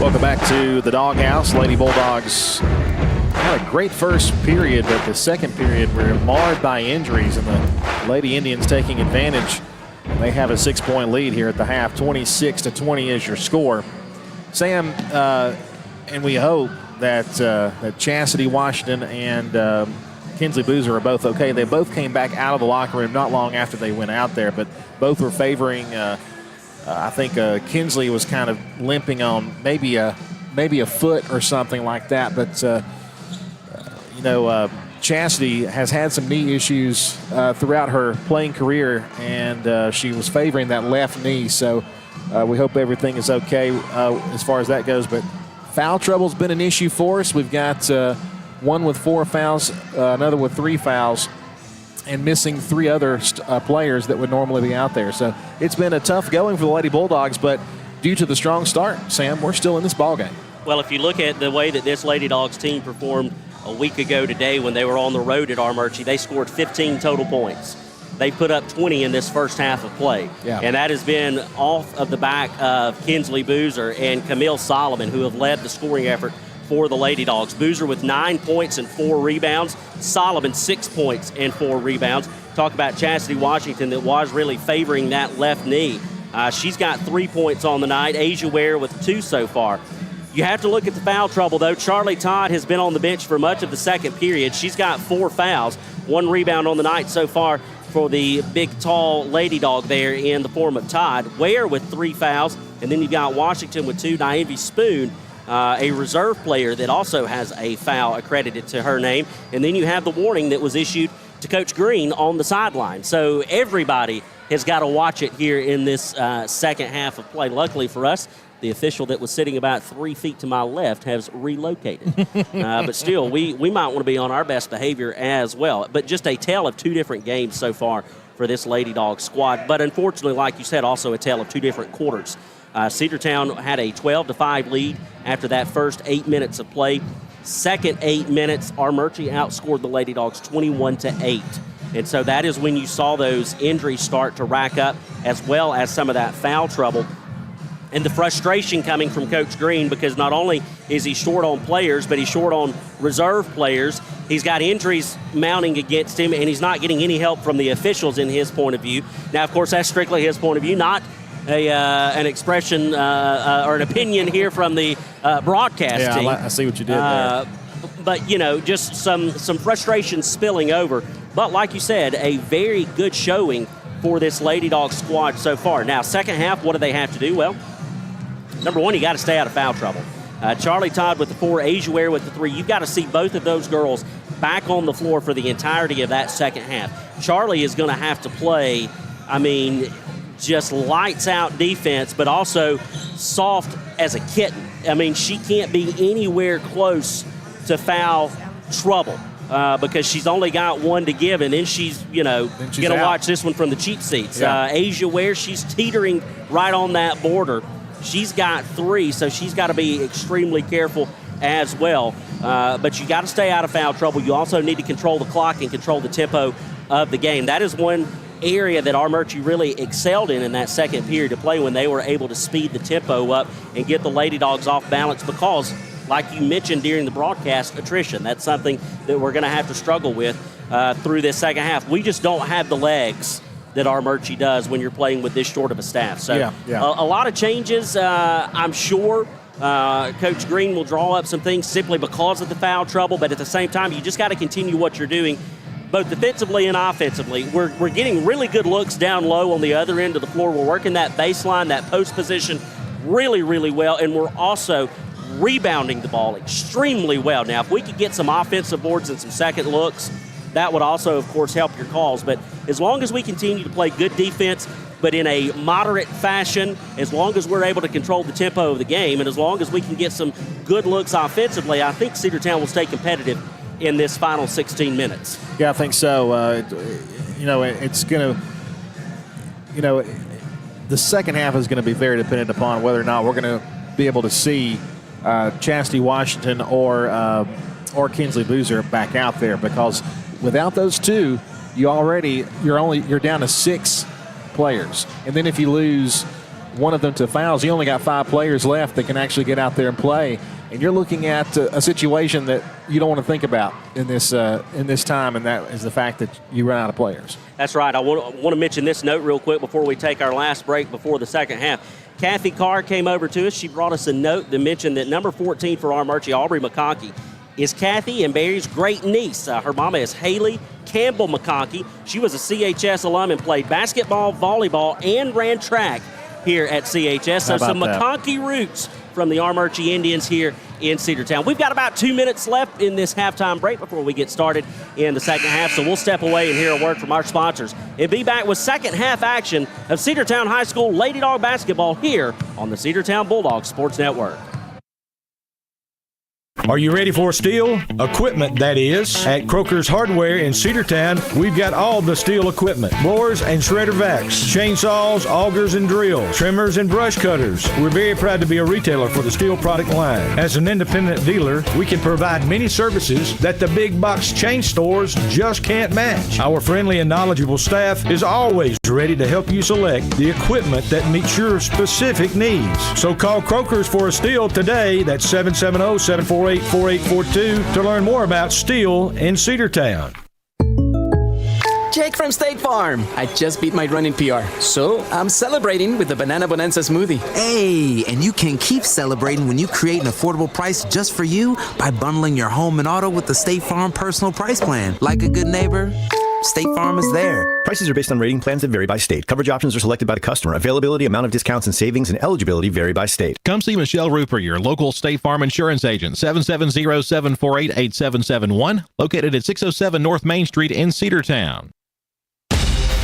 Welcome back to the Doghouse. Lady Bulldogs had a great first period, but the second period were marred by injuries, and the Lady Indians taking advantage. They have a 6-point lead here at the half. 26-20 is your score. Sam, and we hope that Chastity Washington and Kinsley Boozer are both okay. They both came back out of the locker room not long after they went out there, but both were favoring. I think Kinsley was kind of limping on maybe a foot or something like that. But Chastity has had some knee issues throughout her playing career, and she was favoring that left knee. So we hope everything is okay as far as that goes. But foul trouble's been an issue for us. We've got one with 4 fouls, another with 3 fouls, and missing 3 other players that would normally be out there. So it's been a tough going for the Lady Bulldogs, but due to the strong start, Sam, we're still in this ballgame. Well, if you look at the way that this Lady Dogs team performed a week ago today when they were on the road at Armuchee, they scored 15 total points. They put up 20 in this first half of play. Yeah. And that has been off of the back of Kinsley Boozer and Camille Solomon, who have led the scoring effort for the Lady Dogs. Boozer with 9 points and 4 rebounds. Solomon 6 points and 4 rebounds. Talk about Chastity Washington that was really favoring that left knee. She's got 3 points on the night. Asia Ware with 2 so far. You have to look at the foul trouble, though. Charlie Todd has been on the bench for much of the second period. She's got 4 fouls, 1 rebound on the night so far for the big, tall Lady Dog there in the form of Todd. Ware with 3 fouls, and then you've got Washington with 2. Naivy Spoon, a reserve player that also has a foul accredited to her name. And then you have the warning that was issued to Coach Green on the sideline. So everybody has got to watch it here in this second half of play. Luckily for us, the official that was sitting about 3 feet to my left has relocated. But still, we might want to be on our best behavior as well. But just a tale of 2 different games so far for this Lady Dog squad. But unfortunately, like you said, also a tale of 2 different quarters. Cedartown had a 12-5 lead after that first 8 minutes of play. Second 8 minutes, Armuchee outscored the Lady Dogs 21-8. And so that is when you saw those injuries start to rack up, as well as some of that foul trouble. And the frustration coming from Coach Green, because not only is he short on players, but he's short on reserve players. He's got injuries mounting against him, and he's not getting any help from the officials in his point of view. Now, of course, that's strictly his point of view, not an expression or an opinion here from the broadcast team. I see what you did there. But, just some frustration spilling over. But like you said, a very good showing for this Lady Dog squad so far. Now, second half, what do they have to do? Well, number one, you got to stay out of foul trouble. Charlie Todd with the 4, Asia Ware with the 3. You've got to see both of those girls back on the floor for the entirety of that second half. Charlie is going to have to play, just lights out defense, but also soft as a kitten. She can't be anywhere close to foul trouble. because she's only got one to give, and then she's going to watch this one from the cheap seats. Yeah. Asia Ware, she's teetering right on that border. She's got 3, so she's got to be extremely careful as well. But you got to stay out of foul trouble. You also need to control the clock and control the tempo of the game. That is one area that Armuchee really excelled in that second period of play, when they were able to speed the tempo up and get the Lady Dogs off balance, because, like you mentioned during the broadcast, attrition. That's something that we're going to have to struggle with through this second half. We just don't have the legs that Armuchee does when you're playing with this short of a staff. So a lot of changes, I'm sure. Coach Green will draw up some things simply because of the foul trouble, but at the same time, you just got to continue what you're doing, both defensively and offensively. We're getting really good looks down low on the other end of the floor. We're working that baseline, that post position really, really well, and we're also rebounding the ball extremely well. Now, if we could get some offensive boards and some second looks, that would also, of course, help your calls. But as long as we continue to play good defense, but in a moderate fashion, as long as we're able to control the tempo of the game, and as long as we can get some good looks offensively, I think Cedartown will stay competitive in this final 16 minutes. Yeah, I think so. It's going to, the second half is going to be very dependent upon whether or not we're going to be able to see Chastity Washington or Kinsley Boozer back out there, because without those two, you're down to 6 players. And then if you lose one of them to fouls, you only got 5 players left that can actually get out there and play. And you're looking at a situation that you don't want to think about in this time, and that is the fact that you run out of players. That's right. I want to mention this note real quick before we take our last break before the second half. Kathy Carr came over to us. She brought us a note that mentioned that number 14 for Armuchee, Aubrey McConkey, is Kathy and Barry's great niece. Her mama is Haley Campbell McConkey. She was a CHS alum and played basketball, volleyball, and ran track here at CHS. So some McConkey roots from the Armuchee Indians here in Cedartown. We've got about 2 minutes left in this halftime break before we get started in the second half, so we'll step away and hear a word from our sponsors and be back with second half action of Cedartown High School Lady Dog basketball here on the Cedartown Bulldogs Sports Network. Are you ready for steel? Equipment, that is. At Croker's Hardware in Cedartown, we've got all the steel equipment. Blowers and shredder vacs, chainsaws, augers and drills, trimmers and brush cutters. We're very proud to be a retailer for the steel product line. As an independent dealer, we can provide many services that the big box chain stores just can't match. Our friendly and knowledgeable staff is always ready to help you select the equipment that meets your specific needs. So call Croker's for a steel today. That's 770-748-4842 to learn more about steel in Cedartown. Jake from State Farm. I just beat my running PR, so I'm celebrating with the Banana Bonanza smoothie. Hey, and you can keep celebrating when you create an affordable price just for you by bundling your home and auto with the State Farm Personal Price Plan. Like a good neighbor, State Farm is there. Prices are based on rating plans that vary by state. Coverage options are selected by the customer. Availability, amount of discounts and savings, and eligibility vary by state. Come see Michelle Rupert, your local State Farm insurance agent, 770-748-8771, located at 607 North Main Street in Cedartown.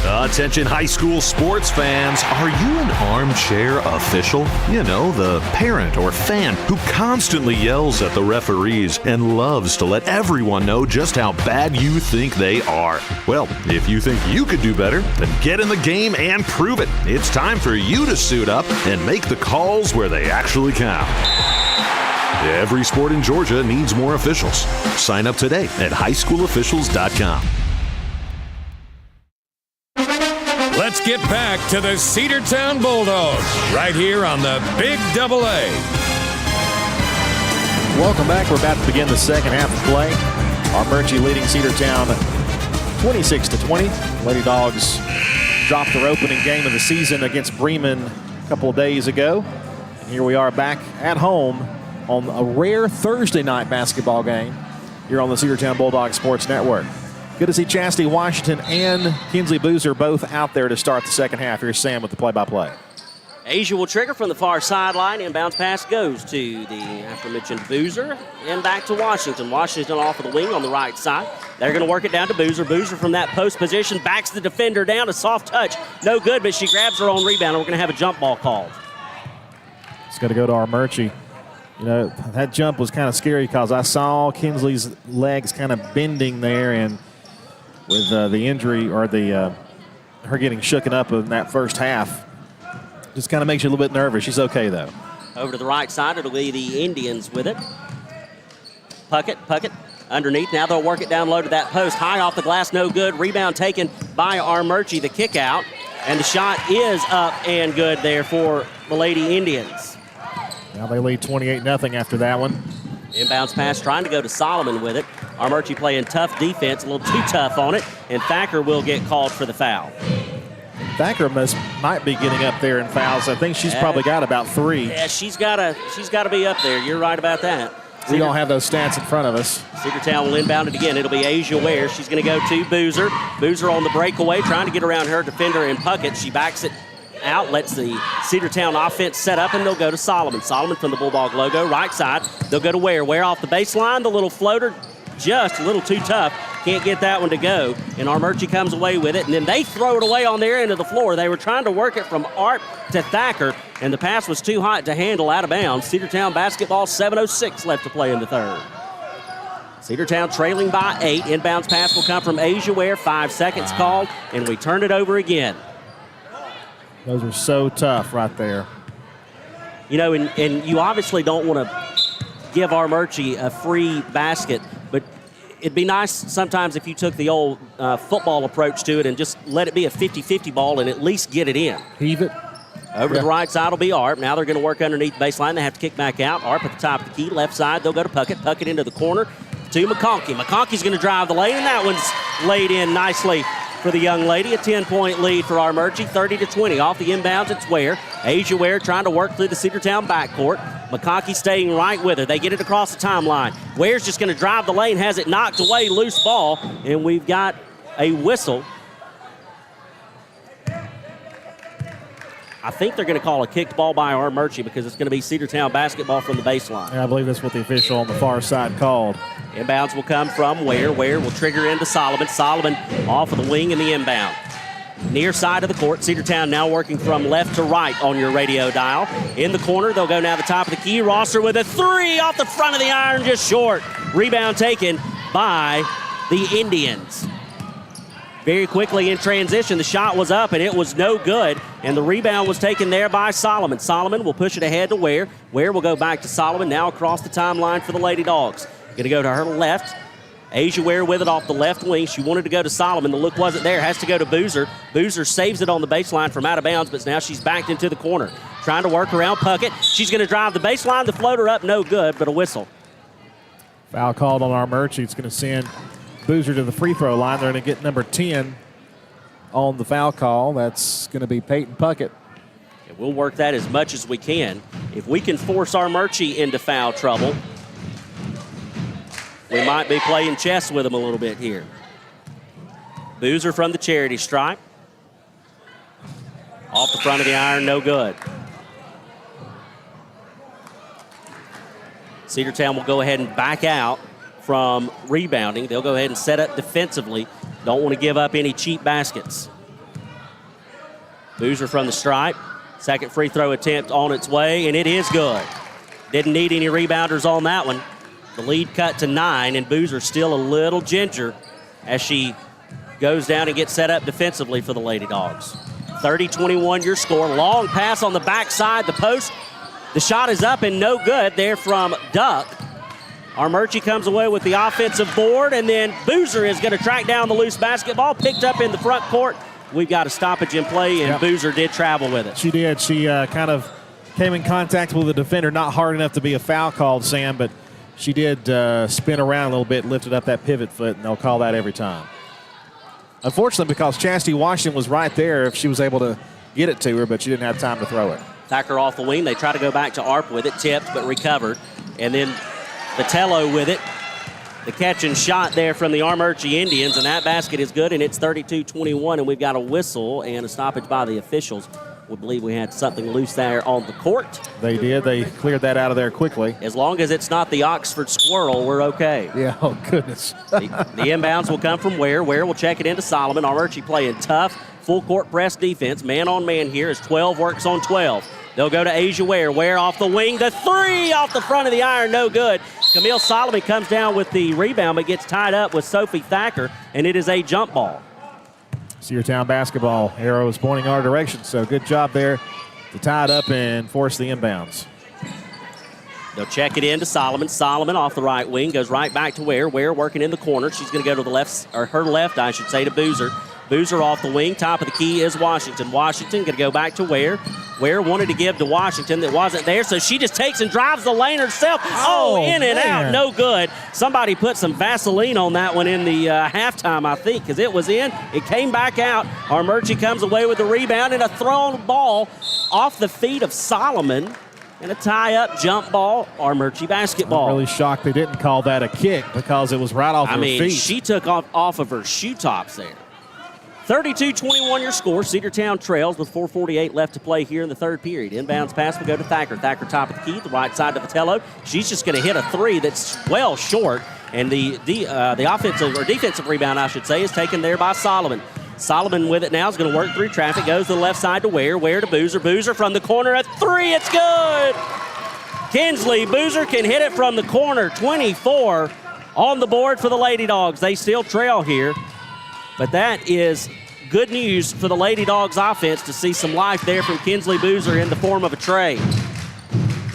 Attention high school sports fans, are you an armchair official? You know, the parent or fan who constantly yells at the referees and loves to let everyone know just how bad you think they are. Well, if you think you could do better, then get in the game and prove it. It's time for you to suit up and make the calls where they actually count. Every sport in Georgia needs more officials. Sign up today at highschoolofficials.com. Let's get back to the Cedartown Bulldogs right here on the Big Double A. Welcome back. We're about to begin the second half of play. Armuchee leading Cedartown 26-20. Lady Dogs dropped their opening game of the season against Bremen a couple of days ago. And here we are back at home on a rare Thursday night basketball game here on the Cedartown Bulldogs Sports Network. Good to see Chastity Washington and Kinsley Boozer both out there to start the second half. Here's Sam with the play-by-play. Asia will trigger from the far sideline. Inbounds pass goes to the aforementioned Boozer and back to Washington. Washington off of the wing on the right side. They're going to work it down to Boozer. Boozer from that post position backs the defender down. A soft touch. No good, but she grabs her own rebound, and we're going to have a jump ball called. It's going to go to Armuchee. You know, that jump was kind of scary because I saw Kinsley's legs kind of bending there, and with the injury or her getting shooken up in that first half, just kind of makes you a little bit nervous. She's okay, though. Over to the right side, it'll be the Indians with it. Puckett underneath. Now they'll work it down low to that post. High off the glass, no good. Rebound taken by Armuchee, the kick out. And the shot is up and good there for the Lady Indians. Now they lead 28-0 after that one. Inbounds pass, trying to go to Solomon with it. Armuchee playing tough defense, a little too tough on it, and Thacker will get called for the foul. Thacker might be getting up there in fouls. I think she's probably got about 3. Yeah, she's got to be up there. You're right about that. We don't have those stats in front of us. Cedartown will inbound it again. It'll be Asia Ware. She's going to go to Boozer. Boozer on the breakaway, trying to get around her defender in Puckett. She backs it out, lets the Cedartown offense set up, and they'll go to Solomon. Solomon from the Bulldog logo, right side. They'll go to Ware. Ware off the baseline. The little floater, just a little too tough. Can't get that one to go. And Armuchee comes away with it, and then they throw it away on their end of the floor. They were trying to work it from Arp to Thacker, and the pass was too hot to handle out of bounds. Cedartown basketball, 7:06 left to play in the third. Cedartown trailing by 8. Inbounds pass will come from Asia Ware. 5 seconds called, and we turn it over again. Those are so tough right there. You know, and you obviously don't want to give Armuchee a free basket, but it'd be nice sometimes if you took the old football approach to it and just let it be a 50-50 ball and at least get it in. Heave it. Over to the right side will be Arp. Now they're going to work underneath the baseline. They have to kick back out. Arp at the top of the key. Left side, they'll go to Puckett. Puckett into the corner to McConkey. McConkey's going to drive the lane, and that one's laid in nicely for the young lady. A 10-point lead for Armuchee, 30-20. Off the inbounds, it's Ware. Asia Ware trying to work through the Cedartown backcourt. McConkey staying right with her. They get it across the timeline. Ware's just going to drive the lane, has it knocked away, loose ball, and we've got a whistle. I think they're going to call a kicked ball by Armuchee because it's going to be Cedartown basketball from the baseline. Yeah, I believe that's what the official on the far side called. Inbounds will come from Ware. Ware will trigger into Solomon. Solomon off of the wing in the inbound. Near side of the court, Cedartown now working from left to right on your radio dial. In the corner, they'll go now to the top of the key. Rosser with a 3 off the front of the iron, just short. Rebound taken by the Indians. Very quickly in transition, the shot was up and it was no good, and the rebound was taken there by Solomon. Solomon will push it ahead to Ware. Ware will go back to Solomon, now across the timeline for the Lady Dogs. Going to go to her left. Asia Ware with it off the left wing. She wanted to go to Solomon. The look wasn't there. Has to go to Boozer. Boozer saves it on the baseline from out of bounds, but now she's backed into the corner. Trying to work around Puckett. She's going to drive the baseline. The floater up, no good, but a whistle. Foul called on Armuchee. It's going to send Boozer to the free throw line. They're going to get number 10 on the foul call. That's going to be Peyton Puckett. And we'll work that as much as we can. If we can force Armuchee into foul trouble, we might be playing chess with them a little bit here. Boozer from the charity stripe. Off the front of the iron, no good. Cedartown will go ahead and back out from rebounding. They'll go ahead and set up defensively. Don't want to give up any cheap baskets. Boozer from the stripe. Second free throw attempt on its way, and it is good. Didn't need any rebounders on that one. The lead cut to 9, and Boozer still a little ginger as she goes down and gets set up defensively for the Lady Dogs. 30-21 your score. Long pass on the backside, the post. The shot is up and no good there from Duck. Armuchee comes away with the offensive board, and then Boozer is going to track down the loose basketball, picked up in the front court. We've got a stoppage in play, and Boozer did travel with it. She did. She kind of came in contact with the defender, not hard enough to be a foul called, Sam, but she did spin around a little bit, lifted up that pivot foot, and they'll call that every time. Unfortunately, because Chastity Washington was right there if she was able to get it to her, but she didn't have time to throw it. Thacker off the wing. They try to go back to Arp with it, tipped but recovered. And then Vitello with it. The catch and shot there from the Armuchee Indians, and that basket is good, and it's 32-21, and we've got a whistle and a stoppage by the officials. We believe we had something loose there on the court. They did. They cleared that out of there quickly. As long as it's not the Oxford Squirrel, we're okay. Yeah, oh, goodness. the inbounds will come from Ware. Ware will check it into Solomon. Armuchee playing tough, full court press defense. Man on man here as 12 works on 12. They'll go to Asia Ware. Ware off the wing. The three off the front of the iron, no good. Camille Solomon comes down with the rebound, but gets tied up with Sophie Thacker, and it is a jump ball. Cedartown basketball arrow is pointing our direction, so good job there to tie it up and force the inbounds. They'll check it in to Solomon. Solomon off the right wing, goes right back to Ware. Ware working in the corner. She's going to go to the left, or her left, I should say, to Boozer. Boozer off the wing. Top of the key is Washington. Washington going to go back to Ware. Ware wanted to give to Washington that wasn't there, so she just takes and drives the lane herself. In and out, no good. Somebody put some Vaseline on that one in the halftime, I think, because it was in. It came back out. Armuchee comes away with the rebound and a thrown ball off the feet of Solomon. And a tie-up jump ball, Armuchee basketball. I'm really shocked they didn't call that a kick because it was right off her feet. She took off of her shoe tops there. 32-21 your score. Cedartown trails with 4:48 left to play here in the third period. Inbounds pass will go to Thacker. Thacker top of the key, the right side to Vitello. She's just going to hit a three that's well short. And the offensive or defensive rebound, I should say, is taken there by Solomon. Solomon with it now is going to work through traffic. Goes to the left side to Ware. Ware to Boozer. Boozer from the corner. A three. It's good. Kinsley Boozer can hit it from the corner. 24 on the board for the Lady Dogs. They still trail here. But that is good news for the Lady Dogs offense to see some life there from Kinsley Boozer in the form of a tray.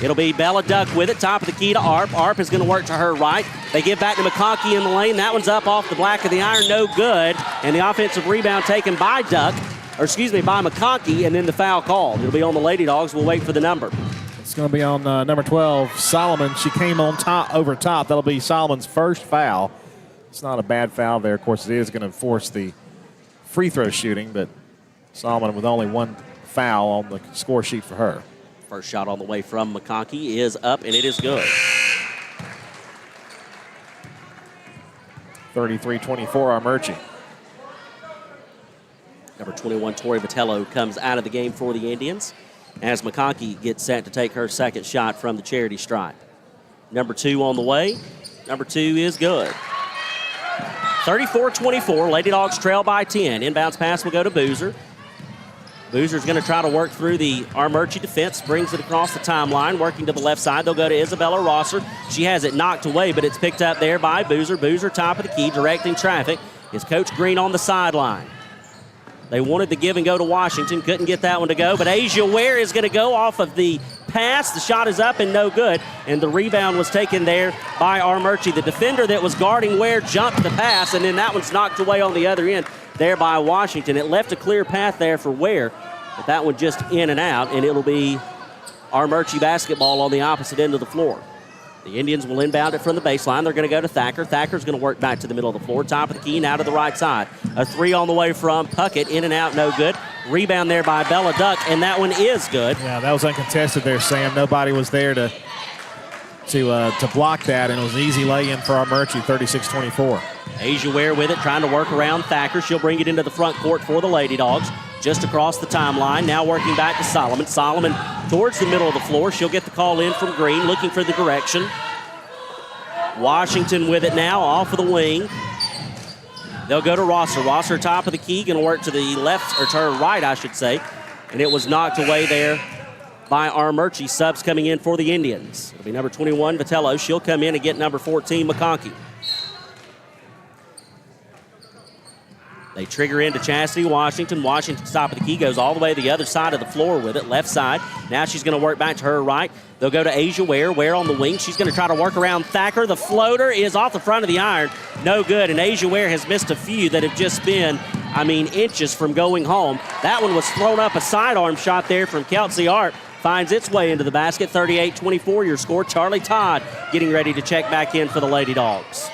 It'll be Bella Duck with it, top of the key to Arp. Arp is going to work to her right. They give back to McConkey in the lane. That one's up off the black of the iron, no good. And the offensive rebound taken by by McConkey, and then the foul called. It'll be on the Lady Dogs. We'll wait for the number. It's going to be on number 12, Solomon. She came on top, over top. That'll be Solomon's first foul. It's not a bad foul there. Of course, it is going to force the free throw shooting, but Solomon with only one foul on the score sheet for her. First shot on the way from McConkey is up, and it is good. 33-24, Armuchee. Number 21, Tori Vitello, comes out of the game for the Indians as McConkey gets set to take her second shot from the charity stripe. Number 2 on the way. Number 2 is good. 34-24, Lady Dogs trail by 10. Inbounds pass will go to Boozer. Boozer's going to try to work through the Armuchee defense, brings it across the timeline, working to the left side. They'll go to Isabella Rosser. She has it knocked away, but it's picked up there by Boozer. Boozer top of the key, directing traffic. Is Coach Green on the sideline. They wanted to give and go to Washington, couldn't get that one to go, but Asia Ware is going to go off of the pass. The shot is up and no good, and the rebound was taken there by Armuchee. The defender that was guarding Ware jumped the pass, and then that one's knocked away on the other end there by Washington. It left a clear path there for Ware, but that one just in and out, and it'll be Armuchee basketball on the opposite end of the floor. The Indians will inbound it from the baseline. They're going to go to Thacker. Thacker's going to work back to the middle of the floor. Top of the key, now to the right side. A three on the way from Puckett. In and out, no good. Rebound there by Bella Duck, and that one is good. Yeah, that was uncontested there, Sam. Nobody was there to block that, and it was an easy lay-in for Armuchee, 36-24. Asia Ware with it, trying to work around Thacker. She'll bring it into the front court for the Lady Dogs. Just across the timeline, now working back to Solomon. Solomon towards the middle of the floor. She'll get the call in from Green, looking for the direction. Washington with it now, off of the wing. They'll go to Rosser. Rosser top of the key, going to work to the left, or to her right, I should say. And it was knocked away there by Armuchee. Subs coming in for the Indians. It'll be number 21, Vitello. She'll come in and get number 14, McConkey. They trigger into Chastity Washington. Washington's top of the key, goes all the way to the other side of the floor with it, left side. Now she's going to work back to her right. They'll go to Asia Ware. Ware on the wing. She's going to try to work around Thacker. The floater is off the front of the iron. No good, and Asia Ware has missed a few that have just been, inches from going home. That one was thrown up, a sidearm shot there from Kelsey Arp. Finds its way into the basket. 38-24 your score. Charlie Todd getting ready to check back in for the Lady Dogs.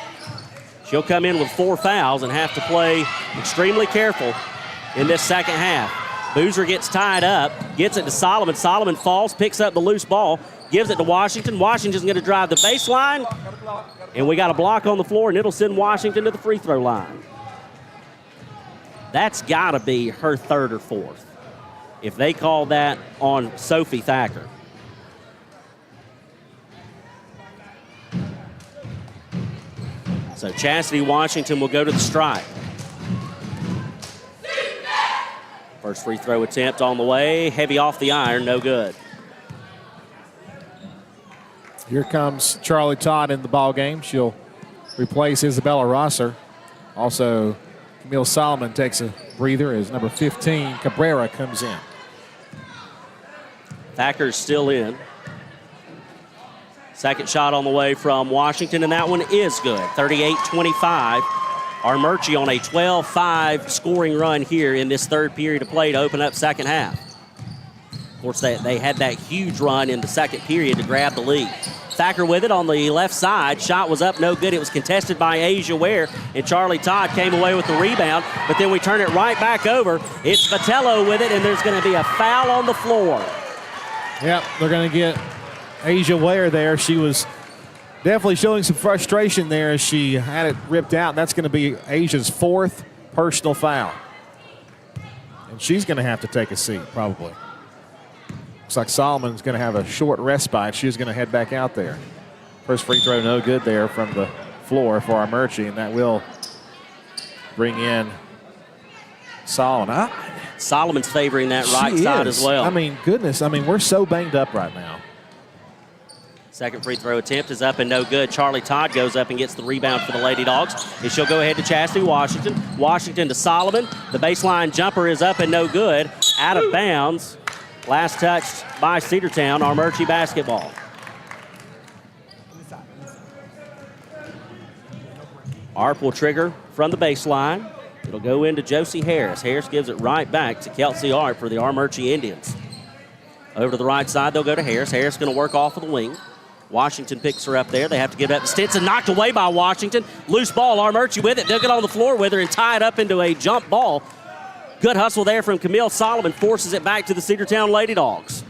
She'll come in with 4 fouls and have to play extremely careful in this second half. Boozer gets tied up, gets it to Solomon. Solomon falls, picks up the loose ball, gives it to Washington. Washington's going to drive the baseline, and we got a block on the floor, and it'll send Washington to the free throw line. That's got to be her third or fourth. if they call that on Sophie Thacker. So Chastity Washington will go to the strike. First free throw attempt on the way. Heavy off the iron, no good. Here comes Charlie Todd in the ball game. She'll replace Isabella Rosser. Also, Camille Solomon takes a breather as number 15, Cabrera, comes in. Thacker's still in. Second shot on the way from Washington, and that one is good. 38-25. Armuchee on a 12-5 scoring run here in this third period of play to open up second half. Of course, they had that huge run in the second period to grab the lead. Thacker with it on the left side. Shot was up, no good. It was contested by Asia Ware, and Charlie Todd came away with the rebound, but then we turn it right back over. It's Vitello with it, and there's going to be a foul on the floor. Yep, they're going to get Asia Ware there. She was definitely showing some frustration there as she had it ripped out. That's going to be Asia's fourth personal foul. And she's going to have to take a seat, probably. Looks like Solomon's going to have a short respite. She's going to head back out there. First free throw, no good there from the floor for Armuchee, and that will bring in Solomon. Solomon's favoring that right side as well. I mean, goodness. I mean, we're so banged up right now. Second free throw attempt is up and no good. Charlie Todd goes up and gets the rebound for the Lady Dogs. And she'll go ahead to Chastity Washington. Washington to Solomon. The baseline jumper is up and no good. Out of bounds. Last touched by Cedartown. Armuchee basketball. Arp will trigger from the baseline. It'll go into Josie Harris. Harris gives it right back to Kelsey Arp for the Armuchee Indians. Over to the right side, they'll go to Harris. Harris going to work off of the wing. Washington picks her up there. They have to give it up to Stinson. Knocked away by Washington. Loose ball. Armuchee with it. They'll get on the floor with her and tie it up into a jump ball. Good hustle there from Camille Solomon. Forces it back to the Cedartown Lady Dogs.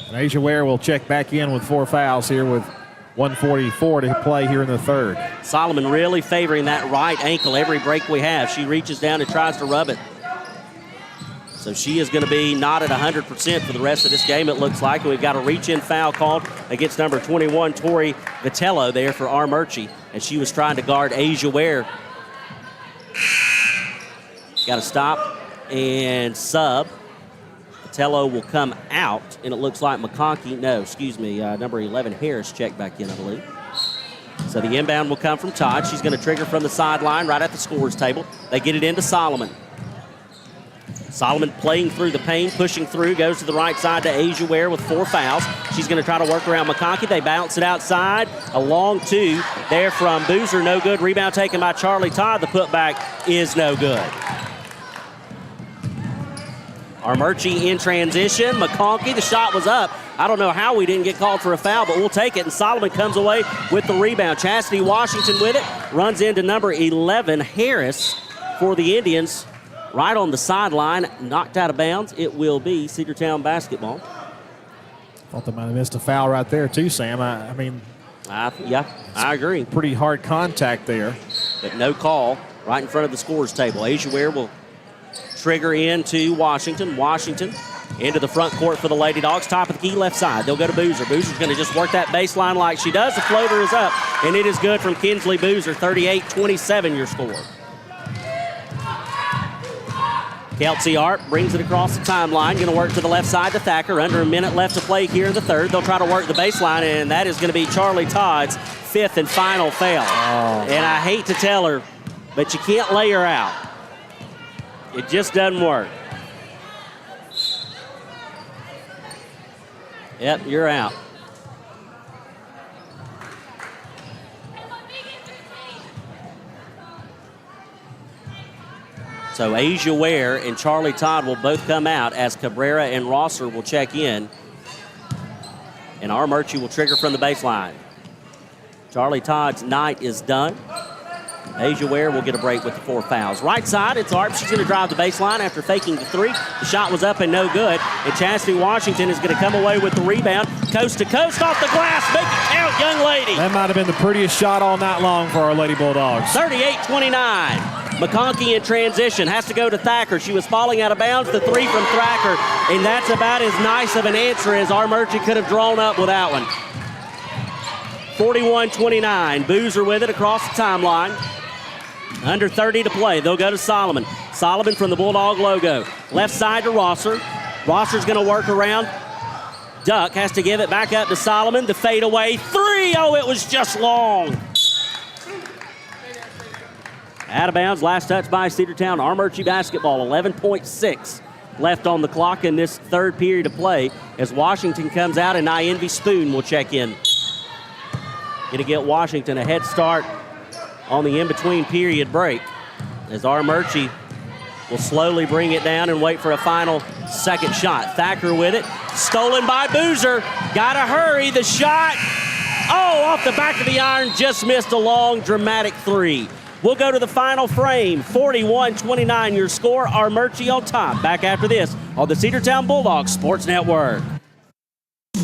And Asia Ware will check back in with 4 fouls here with 1:44 to play here in the third. Solomon really favoring that right ankle every break we have. She reaches down and tries to rub it. So she is going to be not at 100% for the rest of this game, it looks like. And we've got a reach-in foul called against number 21, Tori Vitello, there for Armuchee, as she was trying to guard Asia Ware. Got to stop and sub. Vitello will come out, and it looks like number 11, Harris checked back in, I believe. So the inbound will come from Todd. She's going to trigger from the sideline right at the scorer's table. They get it into Solomon. Solomon playing through the paint, pushing through, goes to the right side to Asia Ware with 4 fouls. She's going to try to work around McConkey. They bounce it outside. A long 2 there from Boozer, no good. Rebound taken by Charlie Todd. The putback is no good. Armuchee in transition. McConkey, the shot was up. I don't know how we didn't get called for a foul, but we'll take it. And Solomon comes away with the rebound. Chastity Washington with it. Runs into number 11, Harris, for the Indians. Right on the sideline, knocked out of bounds. It will be Cedartown basketball. Thought they might have missed a foul right there too, Sam. I agree. Pretty hard contact there. But no call right in front of the scorer's table. Asia Ware will trigger into Washington. Washington into the front court for the Lady Dogs. Top of the key left side. They'll go to Boozer. Boozer's going to just work that baseline like she does. The floater is up, and it is good from Kinsley Boozer. 38-27 your score. Kelsey Arp brings it across the timeline. Going to work to the left side to Thacker. Under a minute left to play here in the third. They'll try to work the baseline, and that is going to be Charlie Todd's 5th and final foul. And I hate to tell her, but you can't lay her out. It just doesn't work. Yep, you're out. So Asia Ware and Charlie Todd will both come out as Cabrera and Rosser will check in. And Armuchee will trigger from the baseline. Charlie Todd's night is done. Asia Ware will get a break with the 4 fouls. Right side, it's Arp. She's going to drive the baseline after faking the 3. The shot was up and no good. And Chastity Washington is going to come away with the rebound. Coast to coast off the glass. Make it count, young lady. That might have been the prettiest shot all night long for our Lady Bulldogs. 38-29. McConkey in transition, has to go to Thacker. She was falling out of bounds. The three from Thacker, and that's about as nice of an answer as Armuchee could have drawn up with that one. 41-29. Boozer with it across the timeline. Under 30 to play. They'll go to Solomon. Solomon from the Bulldog logo. Left side to Rosser. Rosser's going to work around. Duck has to give it back up to Solomon. The fadeaway three. Oh, it was just long. Out of bounds. Last touch by Cedartown. Armuchee basketball. 11.6 left on the clock in this third period of play as Washington comes out and Nyenvi Spoon will check in. Going to get Washington a head start on the in-between period break as Armuchee will slowly bring it down and wait for a final second shot. Thacker with it. Stolen by Boozer. Got to hurry. The shot. Oh, off the back of the iron. Just missed a long, dramatic three. We'll go to the final frame. 41-29 your score. Armuchee on top. Back after this on the Cedartown Bulldogs Sports Network.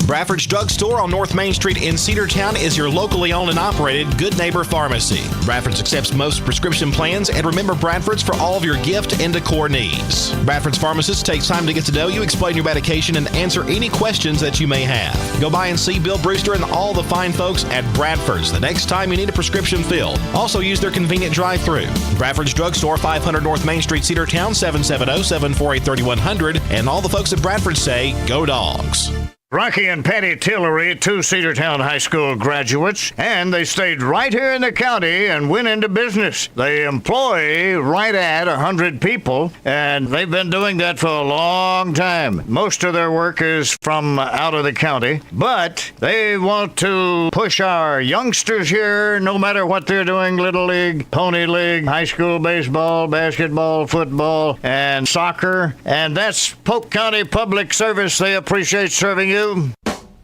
Bradford's Drug Store on North Main Street in Cedartown is your locally owned and operated Good Neighbor Pharmacy. Bradford's accepts most prescription plans, and remember Bradford's for all of your gift and decor needs. Bradford's pharmacist takes time to get to know you, explain your medication, and answer any questions that you may have. Go by and see Bill Brewster and all the fine folks at Bradford's the next time you need a prescription filled. Also use their convenient drive-thru. Bradford's Drug Store, 500 North Main Street, Cedartown, 770-748-3100. And all the folks at Bradford say, go Dogs. Rocky and Patty Tillery, two Cedartown High School graduates, and they stayed right here in the county and went into business. They employ right at 100 people, and they've been doing that for a long time. Most of their work is from out of the county, but they want to push our youngsters here, no matter what they're doing, Little League, Pony League, high school baseball, basketball, football, and soccer, and that's Polk County Public Service. They appreciate serving you.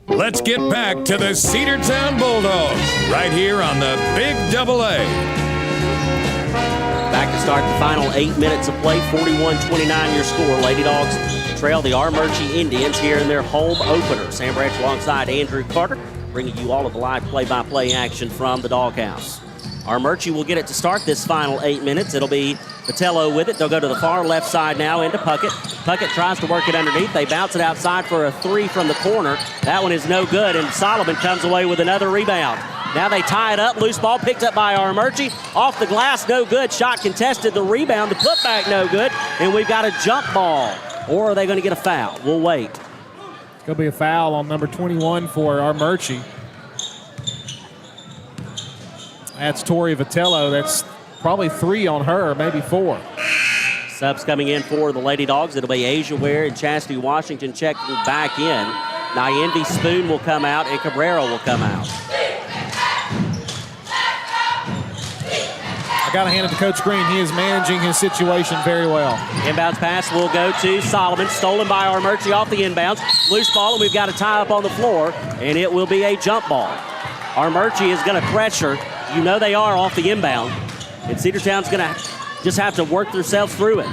Let's get back to the Cedartown Bulldogs right here on the Big Double A. Back to start the final 8 minutes of play. 41-29 your score. Lady Dogs trail the Armuchee Indians here in their home opener. Sam Branch alongside Andrew Carter, bringing you all of the live play-by-play action from the Doghouse. Armuchee will get it to start this final 8 minutes. It'll be Patello with it. They'll go to the far left side now into Puckett. Puckett tries to work it underneath. They bounce it outside for a three from the corner. That one is no good, and Solomon comes away with another rebound. Now they tie it up. Loose ball picked up by Armuchee. Off the glass, no good. Shot contested. The rebound, the putback, no good. And we've got a jump ball. Or are they going to get a foul? We'll wait. It's going to be a foul on number 21 for Armuchee. That's Tori Vitello. That's probably 3 on her, maybe 4. Subs coming in for the Lady Dogs. It'll be Asia Ware and Chastity Washington checking back in. Nyenvi Spoon will come out and Cabrera will come out. I got to hand it to Coach Green. He is managing his situation very well. Inbounds pass will go to Solomon. Stolen by Armuchee off the inbounds. Loose ball, and we've got a tie up on the floor, and it will be a jump ball. Armuchee is going to pressure. You know they are off the inbound. And Cedartown's going to just have to work themselves through it.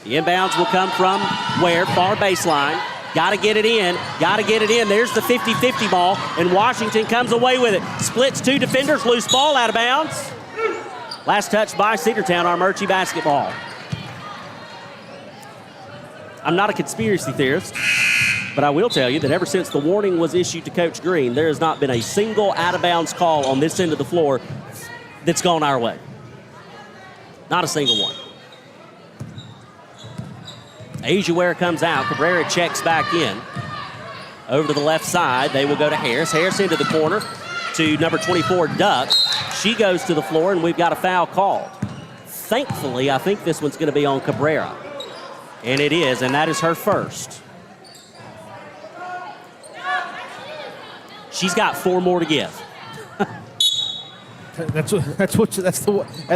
The inbounds will come from Ware, far baseline. Got to get it in. Got to get it in. There's the 50-50 ball, and Washington comes away with it. Splits 2 defenders. Loose ball out of bounds. Last touch by Cedartown, Armuchee basketball. I'm not a conspiracy theorist, but I will tell you that ever since the warning was issued to Coach Green, there has not been a single out-of-bounds call on this end of the floor that's gone our way. Not a single one. Asia Ware comes out. Cabrera checks back in. Over to the left side, they will go to Harris. Harris into the corner to number 24, Duck. She goes to the floor, and we've got a foul called. Thankfully, I think this one's going to be on Cabrera. And it is, and that is her first. She's got 4 more to give. At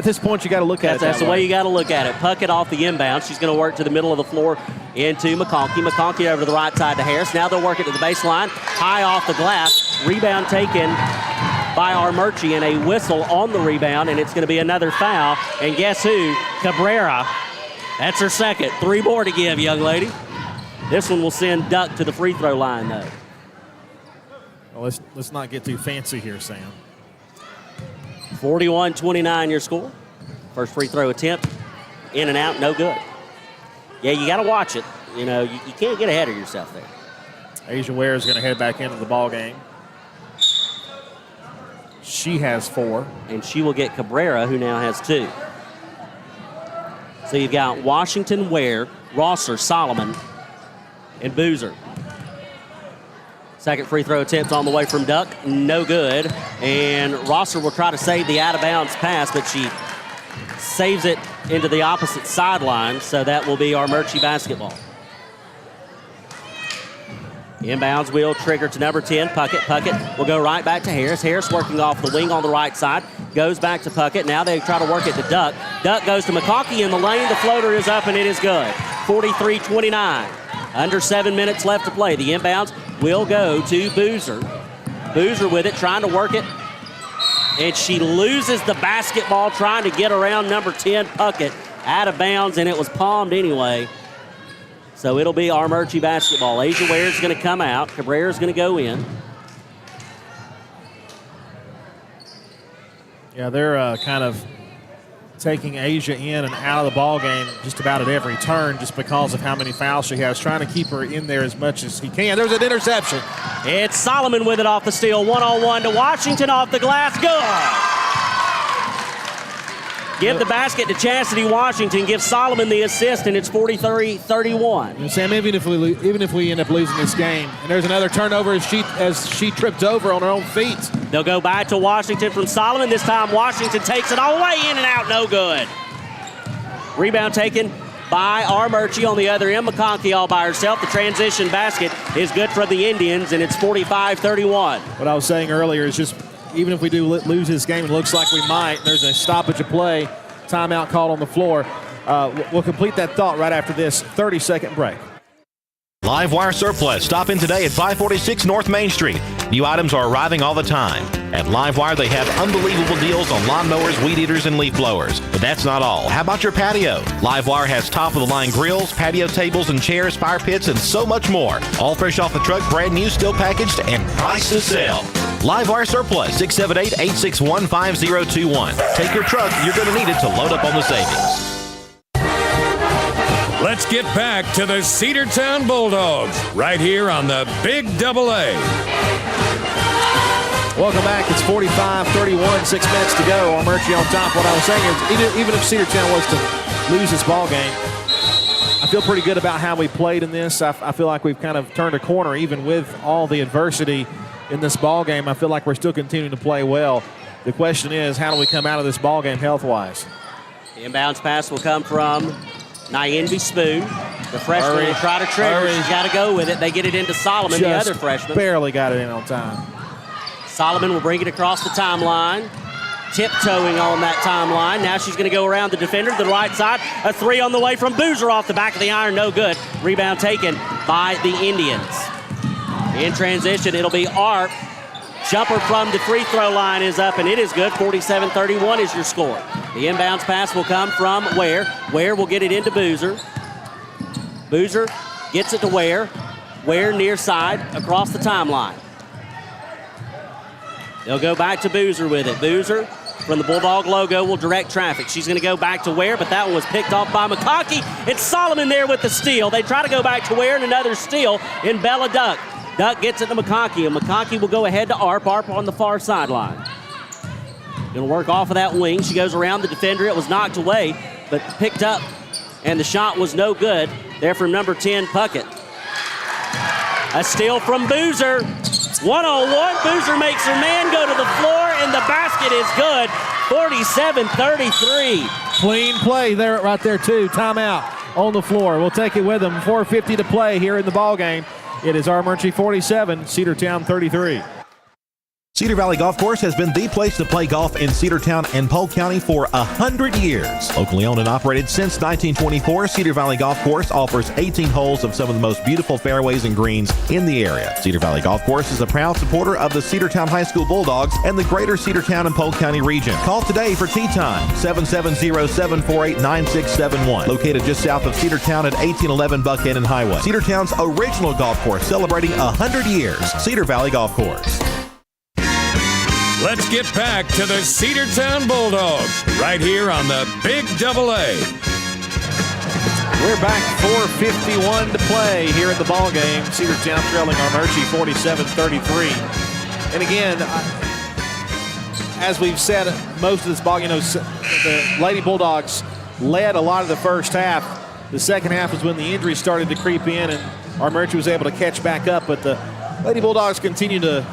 this point you got to look at it. That's the way you got to look at it. Puckett off the inbound. She's going to work to the middle of the floor into McConkey. McConkey over to the right side to Harris. Now they'll work it to the baseline. High off the glass. Rebound taken by Armuchee, and a whistle on the rebound, and it's going to be another foul. And guess who? Cabrera. That's her second. 3 more to give, young lady. This one will send Duck to the free throw line, though. Well, let's not get too fancy here, Sam. 41-29 your score. First free throw attempt, in and out, no good. Yeah, you got to watch it. You know, you can't get ahead of yourself there. Asia Ware is going to head back into the ball game. She has 4. And she will get Cabrera, who now has 2. So you've got Washington, Ware, Rosser, Solomon, and Boozer. Second free throw attempt on the way from Duck, no good. And Rosser will try to save the out-of-bounds pass, but she saves it into the opposite sideline, so that will be Armuchee basketball. Inbounds will trigger to number 10, Puckett. Puckett will go right back to Harris. Harris working off the wing on the right side. Goes back to Puckett. Now they try to work it to Duck. Duck goes to McConkey in the lane. The floater is up, and it is good. 43-29. Under 7 minutes left to play. The inbounds will go to Boozer. Boozer with it, trying to work it. And she loses the basketball trying to get around number 10, Puckett. Out of bounds, and it was palmed anyway. So it'll be Armuchee basketball. Asia Ware is going to come out. Cabrera is going to go in. Yeah, they're kind of taking Asia in and out of the ball game just about at every turn just because of how many fouls she has, trying to keep her in there as much as he can. There's an interception. It's Solomon with it off the steal. 1-on-1 to Washington off the glass. Good. Give the basket to Chastity Washington. Give Solomon the assist, and it's 43-31. And Sam, even if we end up losing this game, and there's another turnover as she tripped over on her own feet. They'll go back to Washington from Solomon. This time Washington takes it all the way in and out. No good. Rebound taken by Armuchee on the other end. McConkey all by herself. The transition basket is good for the Indians, and it's 45-31. What I was saying earlier is just even if we do lose this game, it looks like we might. There's a stoppage of play, timeout called on the floor. We'll complete that thought right after this 30-second break. Live Wire Surplus. Stop in today at 546 North Main Street. New items are arriving all the time. At Live Wire, they have unbelievable deals on lawnmowers, weed eaters, and leaf blowers. But that's not all. How about your patio? Live Wire has top-of-the-line grills, patio tables and chairs, fire pits, and so much more. All fresh off the truck, brand new, still packaged, and priced to sell. Live Wire Surplus, 678-861-5021. Take your truck. You're going to need it to load up on the savings. Let's get back to the Cedartown Bulldogs right here on the Big AA. Welcome back. It's 45-31, 6 minutes to go. Armuchee on top. What I was saying is even if Cedartown was to lose this ball game, I feel pretty good about how we played in this. I feel like we've kind of turned a corner even with all the adversity in this ball game. I feel like we're still continuing to play well. The question is, how do we come out of this ball game health-wise? The inbounds pass will come from Nyenvi Spoon. The freshman will try to trigger. She's got to go with it. They get it into Solomon, the other freshman. Barely got it in on time. Solomon will bring it across the timeline. Tiptoeing on that timeline. Now she's going to go around the defender to the right side. A three on the way from Boozer off the back of the iron. No good. Rebound taken by the Indians. In transition, it'll be Arp. Jumper from the free throw line is up, and it is good. 47-31 is your score. The inbounds pass will come from Ware. Ware will get it into Boozer. Boozer gets it to Ware. Ware near side across the timeline. They'll go back to Boozer with it. Boozer from the Bulldog logo will direct traffic. She's going to go back to Ware, but that one was picked off by McConkey. It's Solomon there with the steal. They try to go back to Ware, and another steal in Bella Duck. Duck gets it to McConkey, and McConkey will go ahead to Arp. Arp on the far sideline. Going to work off of that wing. She goes around the defender. It was knocked away, but picked up, and the shot was no good. There from number 10, Puckett. A steal from Boozer. 1-on-1. Boozer makes her man go to the floor, and the basket is good. 47-33. Clean play there, right there, too. Timeout on the floor. We'll take it with them. 4:50 to play here in the ball game. It is Armuchee 47, Cedartown 33. Cedar Valley Golf Course has been the place to play golf in Cedartown and Polk County for 100 years. Locally owned and operated since 1924, Cedar Valley Golf Course offers 18 holes of some of the most beautiful fairways and greens in the area. Cedar Valley Golf Course is a proud supporter of the Cedartown High School Bulldogs and the greater Cedartown and Polk County region. Call today for tee time, 770-748-9671. Located just south of Cedartown at 1811 Buckhannon Highway. Cedartown's original golf course celebrating 100 years. Cedar Valley Golf Course. Let's get back to the Cedartown Bulldogs right here on the Big Double A. We're back, 4:51 to play here at the ball game. Cedartown trailing Armuchee 47-33. And again, as we've said, most of this ball, the Lady Bulldogs led a lot of the first half. The second half was when the injuries started to creep in, and Armuchee was able to catch back up. But the Lady Bulldogs continue to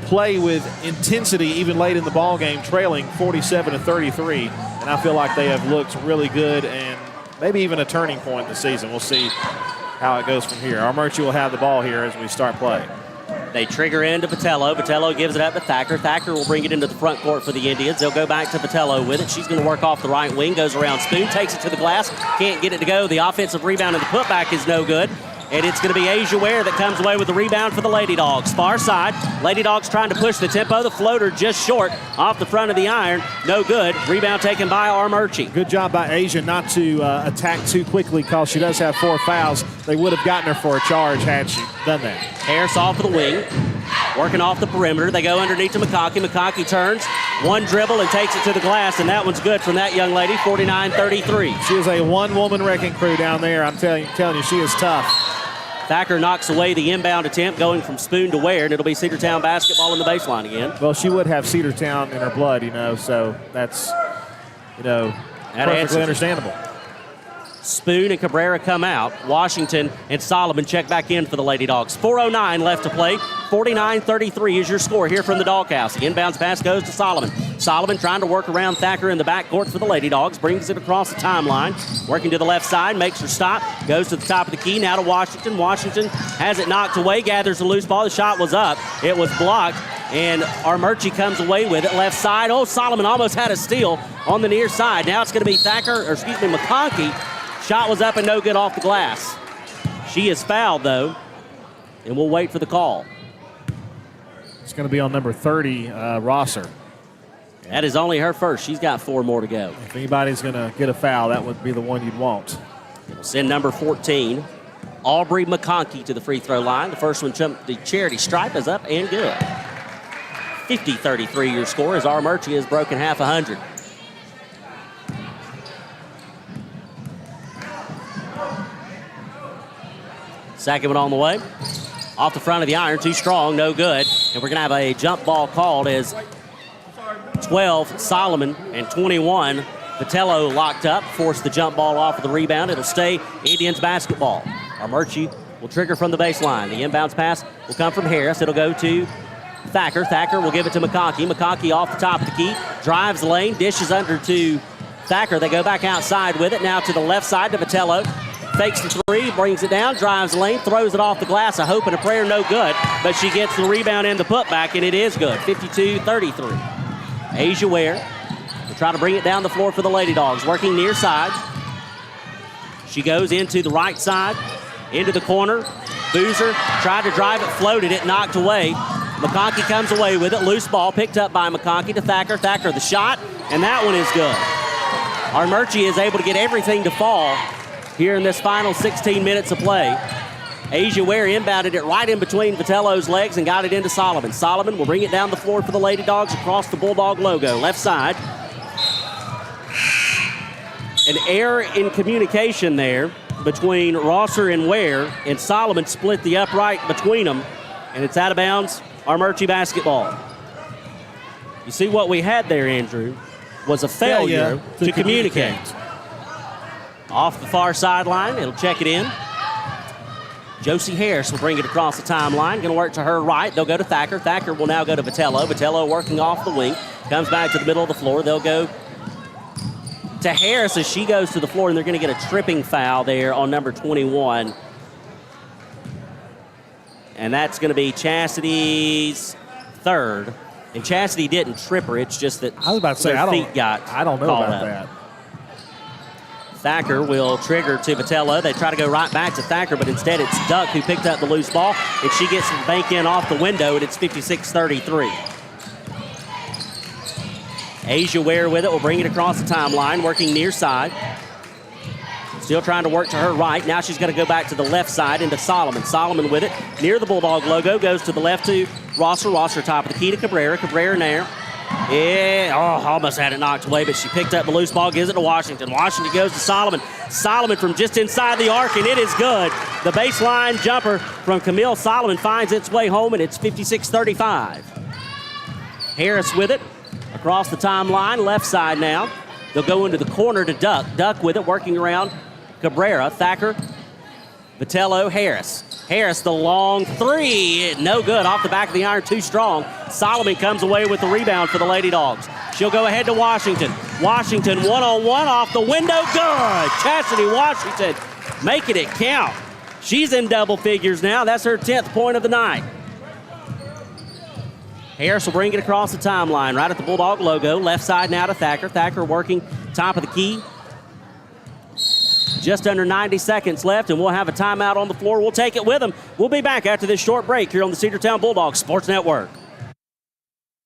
play with intensity even late in the ball game, trailing 47-33. And I feel like they have looked really good and maybe even a turning point in the season. We'll see how it goes from here. Armuchee will have the ball here as we start play. They trigger into Patello. Patello gives it up to Thacker. Thacker will bring it into the front court for the Indians. They'll go back to Patello with it. She's going to work off the right wing, goes around Spoon, takes it to the glass, can't get it to go. The offensive rebound and the putback is no good. And it's going to be Asia Ware that comes away with the rebound for the Lady Dogs. Far side, Lady Dogs trying to push the tempo. The floater just short off the front of the iron. No good. Rebound taken by Armuchee. Good job by Asia not to attack too quickly because she does have 4 fouls. They would have gotten her for a charge had she done that. Harris off of the wing, working off the perimeter. They go underneath to McConkey. McConkey turns, one dribble and takes it to the glass, and that one's good from that young lady, 49-33. She is a one-woman wrecking crew down there. I'm telling you, she is tough. Thacker knocks away the inbound attempt going from Spoon to Ware, and it'll be Cedartown basketball in the baseline again. Well, she would have Cedartown in her blood, so that's, perfectly understandable. Spoon and Cabrera come out. Washington and Solomon check back in for the Lady Dogs. 4:09 left to play. 49-33 is your score here from the Doghouse. The inbounds pass goes to Solomon. Solomon trying to work around Thacker in the backcourt for the Lady Dogs. Brings it across the timeline. Working to the left side. Makes her stop. Goes to the top of the key. Now to Washington. Washington has it knocked away. Gathers the loose ball. The shot was up. It was blocked. And Armuchee comes away with it. Left side. Oh, Solomon almost had a steal on the near side. Now it's going to be McConkey. Shot was up and no good off the glass. She is fouled, though, and we'll wait for the call. It's going to be on number 30, Rosser. That is only her first. She's got 4 more to go. If anybody's going to get a foul, that would be the one you'd want. We'll send number 14, Aubrey McConkey, to the free throw line. The first one jumped the charity stripe is up and good. 50-33 your score as Armuchee has broken half 100. Second one on the way. Off the front of the iron, too strong, no good. And we're going to have a jump ball called as 12, Solomon, and 21, Patello locked up, forced the jump ball off of the rebound. It'll stay Indians basketball. Armuchee will trigger from the baseline. The inbounds pass will come from Harris. It'll go to Thacker. Thacker will give it to McConkey. McConkey off the top of the key, drives the lane, dishes under to Thacker. They go back outside with it. Now to the left side to Patello. Fakes the three, brings it down, drives the lane, throws it off the glass. A hope and a prayer, no good. But she gets the rebound and the putback, and it is good. 52-33. Asia Ware will try to bring it down the floor for the Lady Dogs. Working near side. She goes into the right side, into the corner. Boozer tried to drive it, floated it, knocked away. McConkey comes away with it. Loose ball picked up by McConkey to Thacker. Thacker the shot, and that one is good. Armuchee is able to get everything to fall here in this final 16 minutes of play. Asia Ware inbounded it right in between Patello's legs and got it into Solomon. Solomon will bring it down the floor for the Lady Dogs across the Bulldog logo. Left side. An error in communication there between Rosser and Ware, and Solomon split the upright between them, and it's out of bounds. Armuchee basketball. You see what we had there, Andrew, was a failure to communicate. Off the far sideline, it'll check it in. Josie Harris will bring it across the timeline. Going to work to her right. They'll go to Thacker. Thacker will now go to Patello. Patello working off the wing. Comes back to the middle of the floor. They'll go to Harris as she goes to the floor, and they're going to get a tripping foul there on number 21. And that's going to be Chastity's third. And Chastity didn't trip her. It's just that I was about to say, I don't know about that. Thacker will trigger to Patello. They try to go right back to Thacker, but instead it's Duck who picked up the loose ball, and she gets the bank in off the window, and it's 56-33. Asia Ware with it will bring it across the timeline, working near side. Still trying to work to her right. Now she's going to go back to the left side into Solomon. Solomon with it near the Bulldog logo. Goes to the left to Rosser. Rosser top of the key to Cabrera. Cabrera now. Yeah, almost had it knocked away, but she picked up the loose ball, gives it to Washington. Washington goes to Solomon. Solomon from just inside the arc, and it is good. The baseline jumper from Camille Solomon finds its way home, and it's 56-35. Harris with it across the timeline, left side now. They'll go into the corner to Duck. Duck with it, working around Cabrera, Thacker, Vitello, Harris. Harris, the long three, no good, off the back of the iron, too strong. Solomon comes away with the rebound for the Lady Dogs. She'll go ahead to Washington. Washington one-on-one off the window, good. Chastity Washington making it count. She's in double figures now. That's her 10th point of the night. Harris will bring it across the timeline, right at the Bulldog logo. Left side now to Thacker. Thacker working top of the key. Just under 90 seconds left, and we'll have a timeout on the floor. We'll take it with them. We'll be back after this short break here on the Cedartown Bulldogs Sports Network.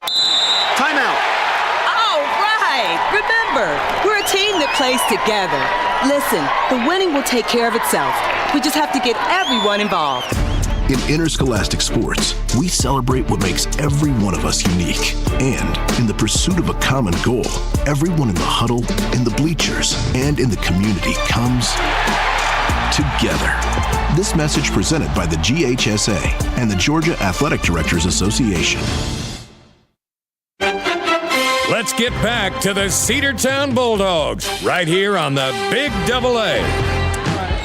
Timeout. All right. Remember, we're a team that plays together. Listen, the winning will take care of itself. We just have to get everyone involved. In interscholastic sports, we celebrate what makes every one of us unique. And in the pursuit of a common goal, everyone in the huddle, in the bleachers, and in the community comes together. This message presented by the GHSA and the Georgia Athletic Directors Association. Let's get back to the Cedartown Bulldogs right here on the Big Double A.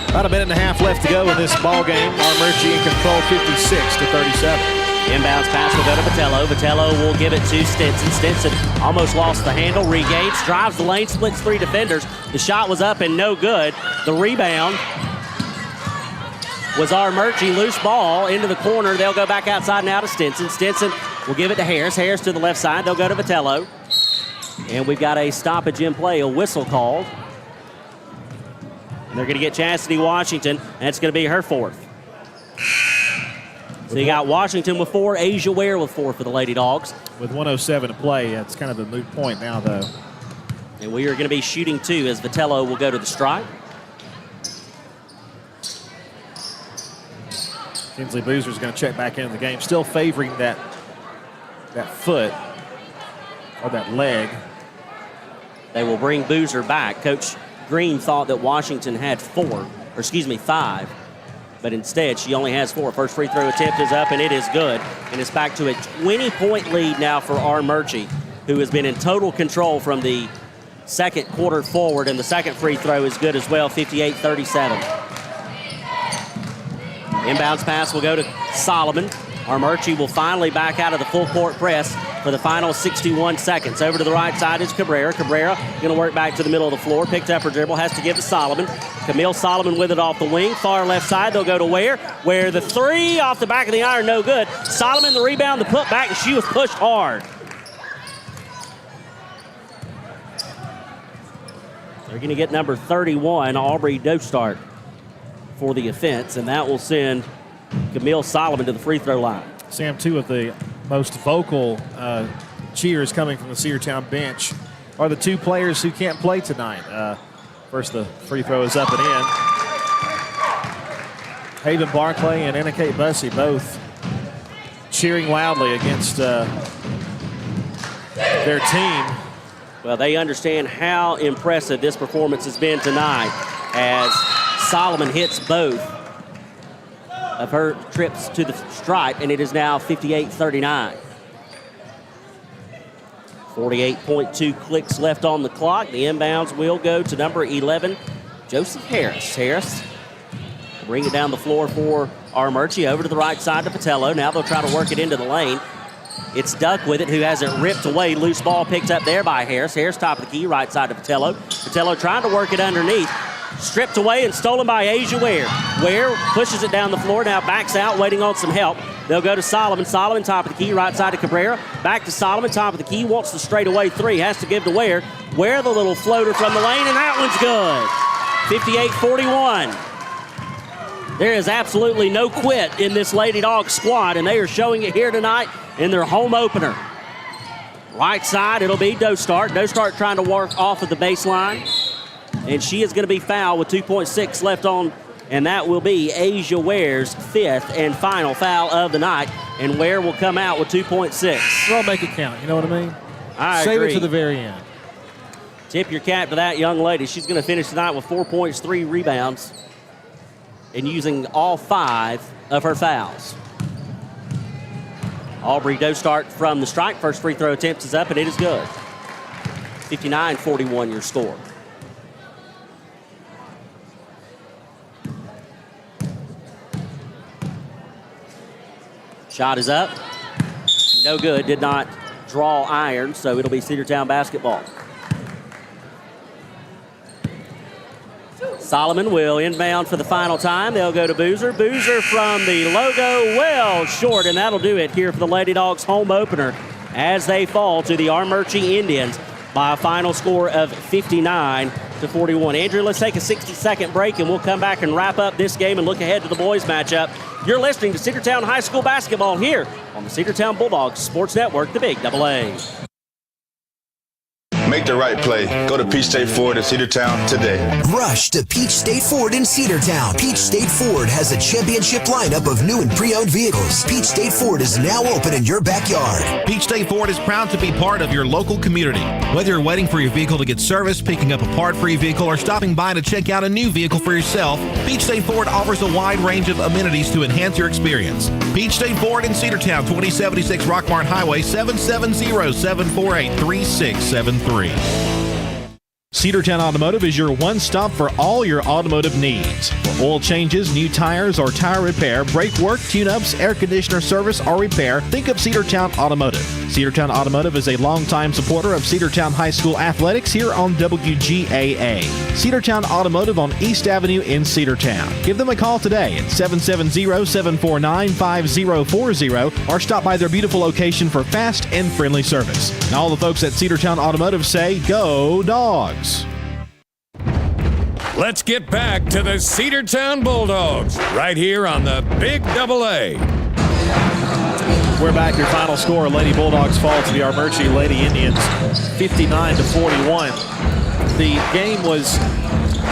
About a minute and a half left to go in this ball game. Armuchee in control, 56-37. Inbounds pass will go to Vitello. Vitello will give it to Stinson. Stinson almost lost the handle, regains, drives the lane, splits three defenders. The shot was up and no good. The rebound was Armuchee. Loose ball into the corner. They'll go back outside now to Stinson. Stinson will give it to Harris. Harris to the left side. They'll go to Vitello. And we've got a stoppage in play, a whistle called. And they're going to get Chastity Washington, and it's going to be her fourth. So you got Washington with 4, Asia Ware with 4 for the Lady Dogs. With 1:07 to play, it's kind of a moot point now, though. And we are going to be shooting 2 as Vitello will go to the strike. Kinsley Boozer's going to check back into the game, still favoring that foot or that leg. They will bring Boozer back. Coach Green thought that Washington had 5, but instead she only has 4. First free throw attempt is up, and it is good. And it's back to a 20-point lead now for Armuchee, who has been in total control from the second quarter forward, and the second free throw is good as well, 58-37. Inbounds pass will go to Solomon. Armuchee will finally back out of the full court press for the final 61 seconds. Over to the right side is Cabrera. Cabrera going to work back to the middle of the floor. Picked up her dribble, has to give to Solomon. Camille Solomon with it off the wing. Far left side, they'll go to Ware. Ware the three off the back of the iron, no good. Solomon the rebound, the putback, and she was pushed hard. They're going to get number 31, Aubrey Dostart, for the offense, and that will send Camille Solomon to the free throw line. Sam, 2 of the most vocal cheers coming from the Cedartown bench are the 2 players who can't play tonight. First, the free throw is up and in. Haven Barclay and Anna Kate Bussey both cheering loudly against their team. Well, they understand how impressive this performance has been tonight as Solomon hits both of her trips to the stripe, and it is now 58-39. 48.2 clicks left on the clock. The inbounds will go to number 11, Joseph Harris. Harris will bring it down the floor for Armuchee. Over to the right side to Vitello. Now they'll try to work it into the lane. It's Duck with it, who has it ripped away. Loose ball picked up there by Harris. Harris top of the key, right side to Vitello. Vitello trying to work it underneath. Stripped away and stolen by Asia Ware. Ware pushes it down the floor, now backs out, waiting on some help. They'll go to Solomon. Solomon top of the key, right side to Cabrera. Back to Solomon, top of the key, wants the straightaway 3, has to give to Ware. Ware the little floater from the lane, and that one's good. 58-41. There is absolutely no quit in this Lady Dogs squad, and they are showing it here tonight in their home opener. Right side, it'll be Dostart. Dostart trying to work off of the baseline. and she is going to be fouled with 2.6 left on, and that will be Asia Ware's 5th and final foul of the night, and Ware will come out with 2.6. Well, make it count. You know what I mean? I Save agree. it to the very end. Tip your cap to that young lady. She's going to finish tonight with 4 points, 3 rebounds, and using all 5 of her fouls. Aubrey Dostart from the strike. First free throw attempt is up, and it is good. 59-41 your score. Shot is up. No good. Did not draw iron, so it'll be Cedartown basketball. Solomon will inbound for the final time. They'll go to Boozer. Boozer from the logo, well short, and that'll do it here for the Lady Dogs home opener as they fall to the Armuchee Indians by a final score of 59-41. Andrew, let's take a 60-second break, and we'll come back and wrap up this game and look ahead to the boys matchup. You're listening to Cedartown High School basketball here on the Cedartown Bulldogs Sports Network, the Big AA. Make the right play. Go to Peach State Ford in Cedartown today. Rush to Peach State Ford in Cedartown. Peach State Ford has a championship lineup of new and pre-owned vehicles. Peach State Ford is now open in your backyard. Peach State Ford is proud to be part of your local community. Whether you're waiting for your vehicle to get serviced, picking up a part for your vehicle, or stopping by to check out a new vehicle for yourself, Peach State Ford offers a wide range of amenities to enhance your experience. Peach State Ford in Cedartown, 2076 Rockmart Highway, 770-748-3673. Cedartown Automotive is your one stop for all your automotive needs. For oil changes, new tires, or tire repair, brake work, tune-ups, air conditioner service, or repair, think of Cedartown Automotive. Cedartown Automotive is a longtime supporter of Cedartown High School athletics here on WGAA. Cedartown Automotive on East Avenue in Cedartown. Give them a call today at 770-749-5040 or stop by their beautiful location for fast and friendly service. And all the folks at Cedartown Automotive say, go Dogs! Let's get back to the Cedartown Bulldogs right here on the Big AA. We're back. Your final score: Lady Bulldogs fall to the Armuchee Lady Indians, 59-41. The game was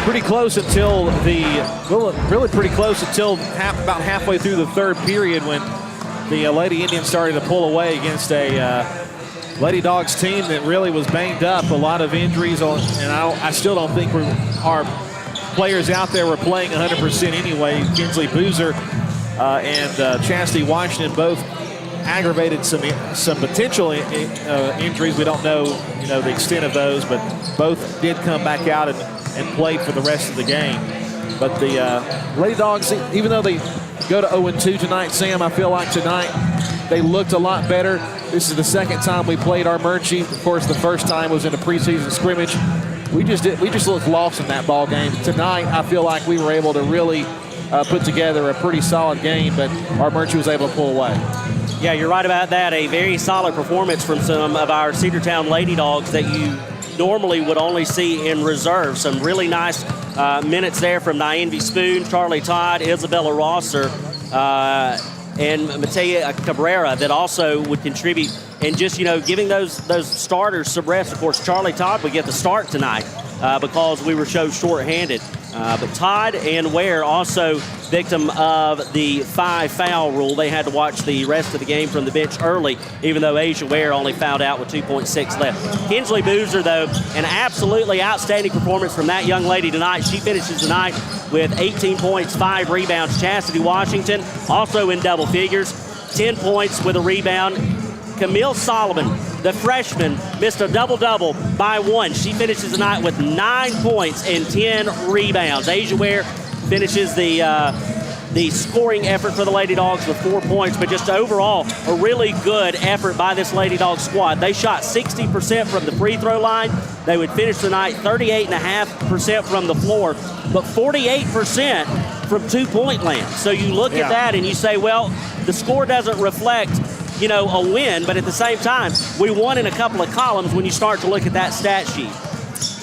pretty close until really pretty close until about halfway through the third period when the Lady Indians started to pull away against a Lady Dogs team that really was banged up, a lot of injuries, and I still don't think our players out there were playing 100% anyway. Kinsley Boozer and Chastity Washington both aggravated some potential injuries. We don't know, the extent of those, but both did come back out and played for the rest of the game. But the Lady Dogs, even though they go to 0-2 tonight, Sam, I feel like tonight they looked a lot better. This is the second time we played Armuchee. Of course, the first time was in a preseason scrimmage. We just looked lost in that ball game. Tonight, I feel like we were able to really put together a pretty solid game, but Armuchee was able to pull away. Yeah, you're right about that. A very solid performance from some of our Cedartown Lady Dogs that you normally would only see in reserve. Some really nice minutes there from Nyenvi Spoon, Charlie Todd, Isabella Rosser, and Matea Cabrera that also would contribute. And just, giving those starters some rest. Of course, Charlie Todd would get the start tonight because we were so short-handed. But Todd and Ware also victim of the 5-foul rule. They had to watch the rest of the game from the bench early, even though Asia Ware only fouled out with 2.6 left. Kinsley Boozer, though, an absolutely outstanding performance from that young lady tonight. She finishes the night with 18 points, 5 rebounds. Chastity Washington also in double figures, 10 points with a rebound. Camille Solomon, the freshman, missed a double-double by 1. She finishes the night with 9 points and 10 rebounds. Asia Ware finishes the scoring effort for the Lady Dogs with 4 points, but just overall a really good effort by this Lady Dog squad. They shot 60% from the free throw line. They would finish the night 38.5% from the floor, but 48% from two-point land. So you look at that and you say, well, the score doesn't reflect a win, but at the same time, we won in a couple of columns when you start to look at that stat sheet.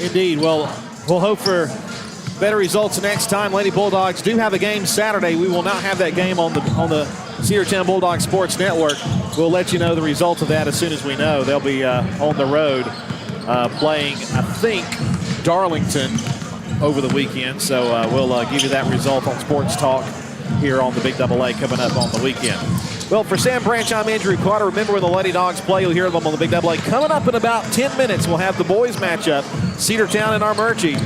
Indeed. Well, we'll hope for better results next time. Lady Bulldogs do have a game Saturday. We will not have that game on the Cedartown Bulldogs Sports Network. We'll let you know the result of that as soon as we know. They'll be on the road playing, I think, Darlington over the weekend. So we'll give you that result on Sports Talk here on the Big Double A coming up on the weekend. Well, for Sam Branch, I'm Andrew Carter. Remember, when the Lady Dogs play, you'll hear them on the Big Double A. Coming up in about 10 minutes, we'll have the boys matchup, Cedartown and Armuchee.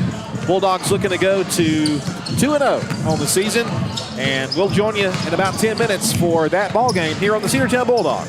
Bulldogs looking to go to 2-0 on the season. And we'll join you in about 10 minutes for that ball game here on the Cedartown Bulldogs.